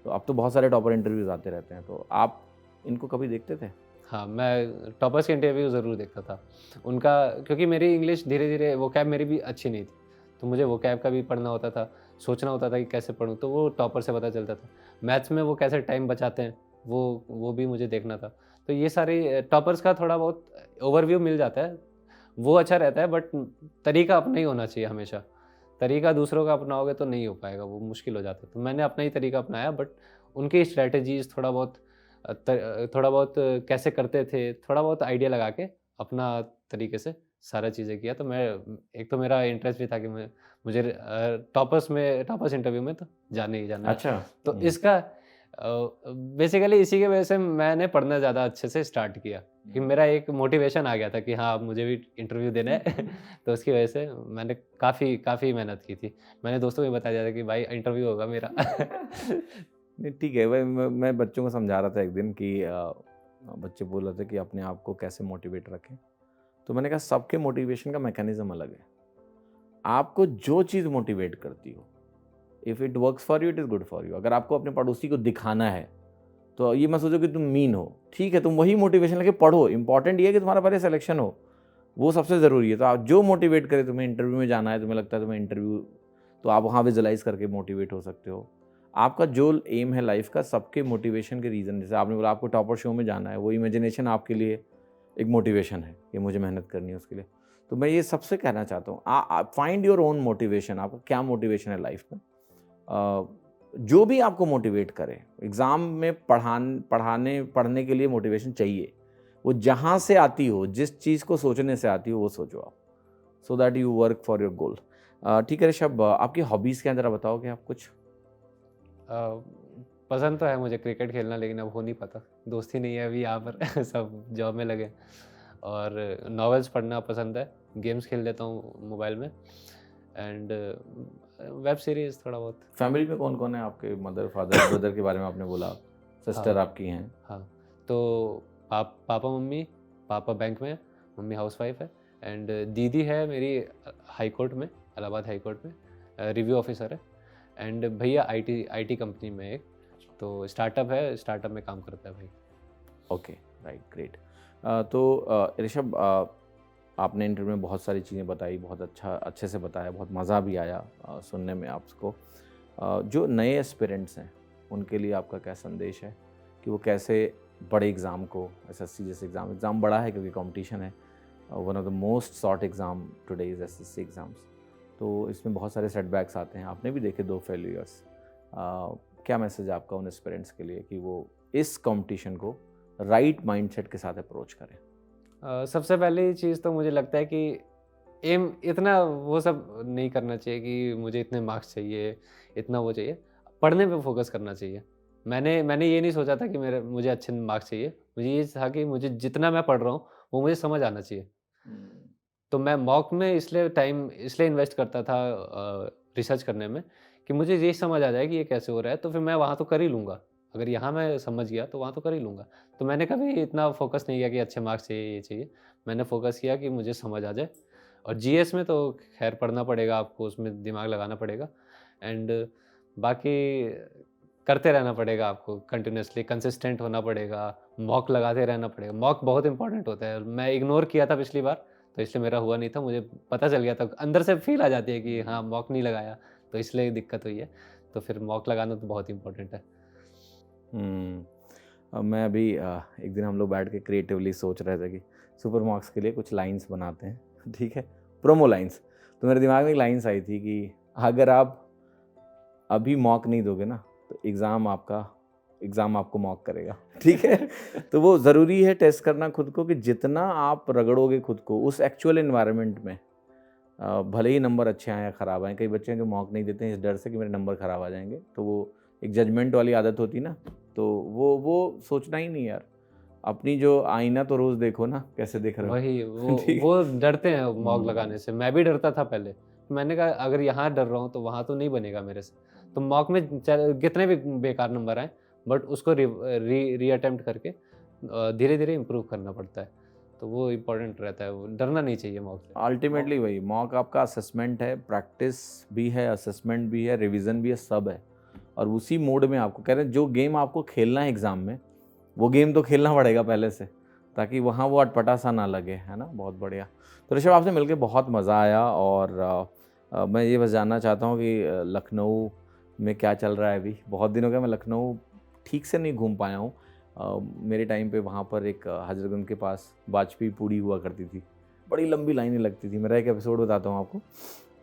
तो अब तो बहुत सारे टॉपर इंटरव्यूज़ आते रहते हैं, तो आप इनको कभी देखते थे? हाँ, मैं टॉपर्स के इंटरव्यू ज़रूर देखता था। उनका, क्योंकि मेरी इंग्लिश धीरे-धीरे वोकैब मेरी भी अच्छी नहीं थी, तो मुझे वोकैब का भी पढ़ना होता था, सोचना होता था कि कैसे पढ़ूँ, तो वो टॉपर से पता चलता था। मैथ्स में वो कैसे टाइम बचाते हैं, वो भी मुझे देखना था। तो ये सारी टॉपर्स का थोड़ा बहुत ओवरव्यू मिल जाता है, वो अच्छा रहता है, बट तरीका अपना ही होना चाहिए हमेशा। तरीका दूसरों का अपनाओगे तो नहीं हो पाएगा, वो मुश्किल हो जाता है। तो मैंने अपना ही तरीका अपनाया, बट उनकी स्ट्रैटेजीज़ थोड़ा बहुत कैसे करते थे, थोड़ा बहुत आइडिया लगा के अपना तरीके से सारा चीज़ें किया। तो मैं, एक तो मेरा इंटरेस्ट भी था कि मुझे टॉपर्स इंटरव्यू में तो जाना ही जाना है। अच्छा। तो इसका बेसिकली इसी की वजह से मैंने पढ़ना ज़्यादा अच्छे से स्टार्ट किया, कि मेरा एक मोटिवेशन आ गया था कि हाँ, अब मुझे भी इंटरव्यू देना है तो उसकी वजह से मैंने काफ़ी मेहनत की थी। मैंने दोस्तों को भी बता दिया था कि भाई इंटरव्यू होगा मेरा नहीं, ठीक है, वही मैं बच्चों को समझा रहा था एक दिन कि बच्चे बोल रहे थे कि अपने आप को कैसे मोटिवेट रखें, तो मैंने कहा सबके मोटिवेशन का मैकेनिज्म अलग है, आपको जो चीज़ मोटिवेट करती हो, if it works for you it is good for you. अगर आपको अपने पड़ोसी को दिखाना है तो ये मत सोचो कि तुम मीन हो, ठीक है, तुम वही मोटिवेशन लेके पढ़ो, इंपॉर्टेंट ये है कि तुम्हारा पहले सिलेक्शन हो, वो सबसे ज़रूरी है। तो आप जो मोटिवेट करे, तुम्हें इंटरव्यू में जाना है, तुम्हें लगता है तुम्हें इंटरव्यू, तो आप वहाँ विजुलाइज करके मोटिवेट हो सकते हो। आपका जो एम है लाइफ का, सबके मोटिवेशन के रीज़न, जैसे आपने बोला आपको टॉपर शो में जाना है, वो इमेजिनेशन आपके लिए एक मोटिवेशन है कि मुझे मेहनत करनी है उसके लिए। तो मैं ये सबसे कहना चाहता हूँ, फाइंड योर ओन मोटिवेशन, आपका क्या मोटिवेशन है लाइफ में, जो भी आपको मोटिवेट करे। एग्ज़ाम में पढ़ने के लिए मोटिवेशन चाहिए, वो जहाँ से आती हो, जिस चीज़ को सोचने से आती हो वो सोचो आप, so that you work for your goal. ठीक है ऋषभ, आपकी हॉबीज़ क्या हैं ज़रा बताओगे आप कुछ? पसंद तो है मुझे क्रिकेट खेलना, लेकिन अब हो नहीं पाता, दोस्त ही नहीं है अभी यहाँ पर सब जॉब में लगे। और नॉवेल्स पढ़ना पसंद है, गेम्स खेल लेता हूँ मोबाइल में, एंड वेब सीरीज़ थोड़ा बहुत। फैमिली में कौन कौन है आपके? मदर, फादर, ब्रदर के बारे में आपने बोला, सिस्टर हाँ आपकी हैं। हाँ, तो पापा मम्मी, पापा बैंक में है, मम्मी हाउसवाइफ है, एंड दीदी है मेरी हाई कोर्ट में, इलाहाबाद हाई कोर्ट में रिव्यू ऑफिसर है, एंड भैया आईटी कंपनी में एक, तो स्टार्टअप है, स्टार्टअप में काम करता है भाई। Okay, right, great. तो ऋषभ, आपने इंटरव्यू में बहुत सारी चीज़ें बताई, बहुत अच्छे से बताया, बहुत मज़ा भी आया सुनने में आपको। जो नए एस्पिरेंट्स हैं उनके लिए आपका क्या संदेश है कि वो कैसे बड़े एग्ज़ाम को, एसएससी जैसे एग्ज़ाम बड़ा है क्योंकि कंपटीशन है, one of the most short exam today is SSC exams, तो इसमें बहुत सारे सेटबैक्स आते हैं, आपने भी देखे 2 फेल्यूर्स। क्या मैसेज है आपका उन एस्पिरेंट्स के लिए कि वो इस कंपटीशन को राइट माइंडसेट के साथ अप्रोच करें? सबसे पहली चीज़ तो मुझे लगता है कि एम इतना वो सब नहीं करना चाहिए कि मुझे इतने मार्क्स चाहिए, इतना वो चाहिए, पढ़ने पे फोकस करना चाहिए। मैंने ये नहीं सोचा था कि मुझे अच्छे मार्क्स चाहिए, मुझे ये था कि मुझे जितना मैं पढ़ रहा हूँ वो मुझे समझ आना चाहिए। तो मैं मॉक में इसलिए इन्वेस्ट करता था रिसर्च करने में, कि मुझे ये समझ आ जाए कि ये कैसे हो रहा है, तो फिर मैं वहाँ तो कर ही लूँगा। अगर यहाँ मैं समझ गया तो वहाँ तो कर ही लूँगा। तो मैंने कभी इतना फोकस नहीं किया कि अच्छे मार्क्स चाहिए, ये चाहिए। मैंने फोकस किया कि मुझे समझ आ जाए, और जीएस में तो खैर पढ़ना पड़ेगा आपको, उसमें दिमाग लगाना पड़ेगा, एंड बाकी करते रहना पड़ेगा आपको, कंटिन्यूअसली कंसिस्टेंट होना पड़ेगा, मॉक लगाते रहना पड़ेगा। मॉक बहुत इंपॉर्टेंट होता है, मैं इग्नोर किया था पिछली बार, तो इसलिए मेरा हुआ नहीं था, मुझे पता चल गया था, अंदर से फ़ील आ जाती है कि हाँ, मॉक नहीं लगाया, तो इसलिए दिक्कत हुई है। तो फिर मॉक लगाना तो बहुत इम्पोर्टेंट है। मैं अभी एक दिन हम लोग बैठ के क्रिएटिवली सोच रहे थे कि सुपर मार्क्स के लिए कुछ लाइंस बनाते हैं ठीक है, प्रोमो लाइंस। तो मेरे दिमाग में एक लाइंस आई थी कि अगर आप अभी मॉक नहीं दोगे ना तो एग्ज़ाम आपको मॉक करेगा ठीक है। तो वो ज़रूरी है टेस्ट करना खुद को कि जितना आप रगड़ोगे खुद को उस एक्चुअल इन्वायरमेंट में, भले ही नंबर अच्छे आए या ख़राब आए, कई बच्चे हैं जो मॉक नहीं देते हैं इस डर से कि मेरे नंबर ख़राब आ जाएंगे, तो वो एक जजमेंट वाली आदत होती ना, तो वो सोचना ही नहीं यार, अपनी जो आईना तो रोज़ देखो ना कैसे दिख रहे हो। वही ठीक। वो डरते हैं मॉक हम्म, लगाने से, मैं भी डरता था पहले। मैंने कहा अगर यहाँ डर रहा हूँ तो वहाँ तो नहीं बनेगा मेरे से। तो मॉक में चाहे कितने भी बेकार नंबर आएँ, बट उसको रीअटेम्प्ट करके धीरे-धीरे इम्प्रूव करना पड़ता है। तो वो इम्पोर्टेंट रहता है, वो डरना नहीं चाहिए मॉक से। अल्टीमेटली वही मॉक आपका असेसमेंट है, प्रैक्टिस भी है, असेसमेंट भी है, रिवीजन भी है, सब है। और उसी मोड में आपको कह रहे हैं जो गेम आपको खेलना है एग्ज़ाम में, वो गेम तो खेलना पड़ेगा पहले से, ताकि वहाँ वो अटपटा सा ना लगे, है ना। बहुत बढ़िया। तो ऋषभ, आपसे मिलकर बहुत मज़ा आया, और मैं ये बस जानना चाहता हूँ कि लखनऊ में क्या चल रहा है अभी? बहुत दिन हो गए, मैं लखनऊ ठीक से नहीं घूम पाया हूँ। मेरे टाइम पे वहाँ पर एक हजरतगंज के पास वाजपेयी पूड़ी हुआ करती थी, बड़ी लंबी लाइनें लगती थी। मेरा एक एपिसोड बताता हूँ आपको।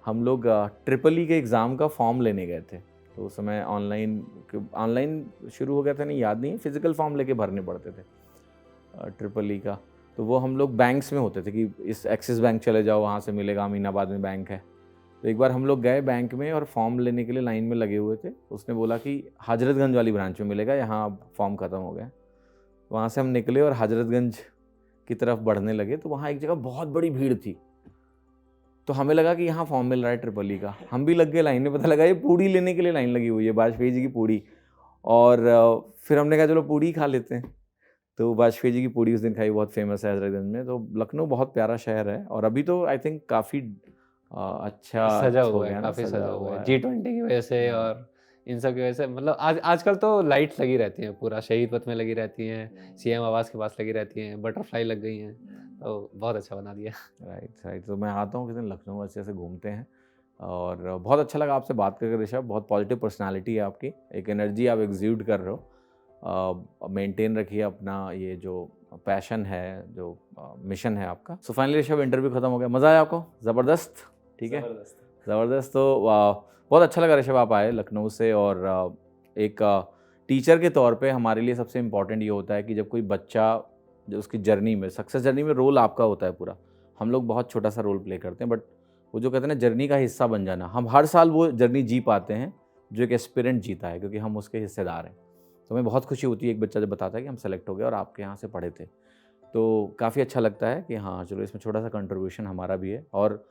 हम लोग ट्रिपल ई के एग्ज़ाम का फॉर्म लेने गए थे, तो उस समय ऑनलाइन शुरू हो गया था, नहीं याद नहीं है, फिज़िकल फॉर्म लेके भरने पड़ते थे ट्रिपल ई का। तो वो हम लोग बैंक्स में होते थे कि इस एक्सिस बैंक चले जाओ, वहाँ से मिलेगा, अमीनाबाद में बैंक है। तो एक बार हम लोग गए बैंक में और फॉर्म लेने के लिए लाइन में लगे हुए थे, उसने बोला कि हजरतगंज वाली ब्रांच में मिलेगा, यहाँ फॉर्म ख़त्म हो गया। वहाँ से हम निकले और हजरतगंज की तरफ बढ़ने लगे, तो वहाँ एक जगह बहुत बड़ी भीड़ थी। तो हमें लगा कि यहाँ फॉर्म मिल रहा है ट्रिपल ई का, हम भी लग गए लाइन में। पता लगा ये पूड़ी लेने के लिए लाइन लगी हुई है, वाजपेयी जी की पूड़ी। और फिर हमने कहा चलो पूड़ी खा लेते हैं। तो वाजपेयी जी की पूड़ी उस दिन खाई, बहुत फेमस है हजरतगंज में। तो लखनऊ बहुत प्यारा शहर है, और अभी तो आई थिंक काफ़ी अच्छा सजा हो हुआ है, गया ना, काफ़ी सजा हुआ है। है। जी20 की वजह से हाँ। और इन सब की वजह से, मतलब आजकल तो लाइट्स लगी रहती हैं, पूरा शहीद पथ में लगी रहती हैं, सीएम आवास के पास लगी रहती हैं, बटरफ्लाई लग गई हैं, तो बहुत अच्छा बना दिया। Right right. तो मैं आता हूँ किसी दिन लखनऊ, अच्छे से घूमते हैं। और बहुत अच्छा लगा आपसे बात करके ऋषभ, बहुत पॉजिटिव पर्सनालिटी है आपकी, एक एनर्जी आप एग्ज्यूड कर रहे हो। मेंटेन रखिए अपना ये जो पैशन है, जो मिशन है आपका। सो फाइनली ऋषभ, इंटरव्यू खत्म हो गया, मज़ा आया आपको? ज़बरदस्त। ठीक है, ज़बरदस्त। तो बहुत अच्छा लगा ऋषभ आप आए लखनऊ से, और एक टीचर के तौर पे हमारे लिए सबसे इम्पॉर्टेंट ये होता है कि जब कोई बच्चा जो उसकी जर्नी में, सक्सेस जर्नी में रोल आपका होता है पूरा। हम लोग बहुत छोटा सा रोल प्ले करते हैं, बट वो जो कहते हैं ना जर्नी का हिस्सा बन जाना, हम हर साल वो जर्नी जी पाते हैं जो एक एस्पिरेंट जीता है, क्योंकि हम उसके हिस्सेदार हैं। तो हमें बहुत खुशी होती है एक बच्चा जब बताता है कि हम सेलेक्ट हो गए और आपके यहाँ से पढ़े थे, तो काफ़ी अच्छा लगता है कि हाँ चलो इसमें छोटा सा कंट्रीब्यूशन हमारा भी है। और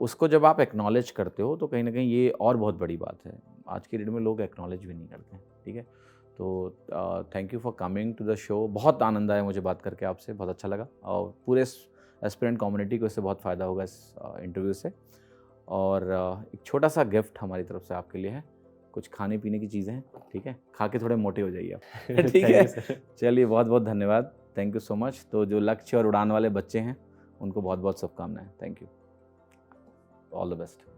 उसको जब आप एक्नॉलेज करते हो तो कहीं ना कहीं ये और बहुत बड़ी बात है। आज की डेट में लोग एक्नॉलेज भी नहीं करते हैं, ठीक है। तो thank you for coming to the show. बहुत आनंद आया मुझे बात करके आपसे, बहुत अच्छा लगा, और पूरे एस्पिरेंट कम्युनिटी को इससे बहुत फ़ायदा होगा इस इंटरव्यू से। और एक छोटा सा गिफ्ट हमारी तरफ से आपके लिए है, कुछ खाने पीने की चीज़ें हैं, ठीक है, खा के थोड़े मोटे हो जाइए आप। ठीक Thank है, you, sir. चलिए बहुत बहुत धन्यवाद, थैंक यू सो मच। तो जो लक्ष्य और उड़ान वाले बच्चे हैं उनको बहुत बहुत शुभकामनाएं, thank you, all the best.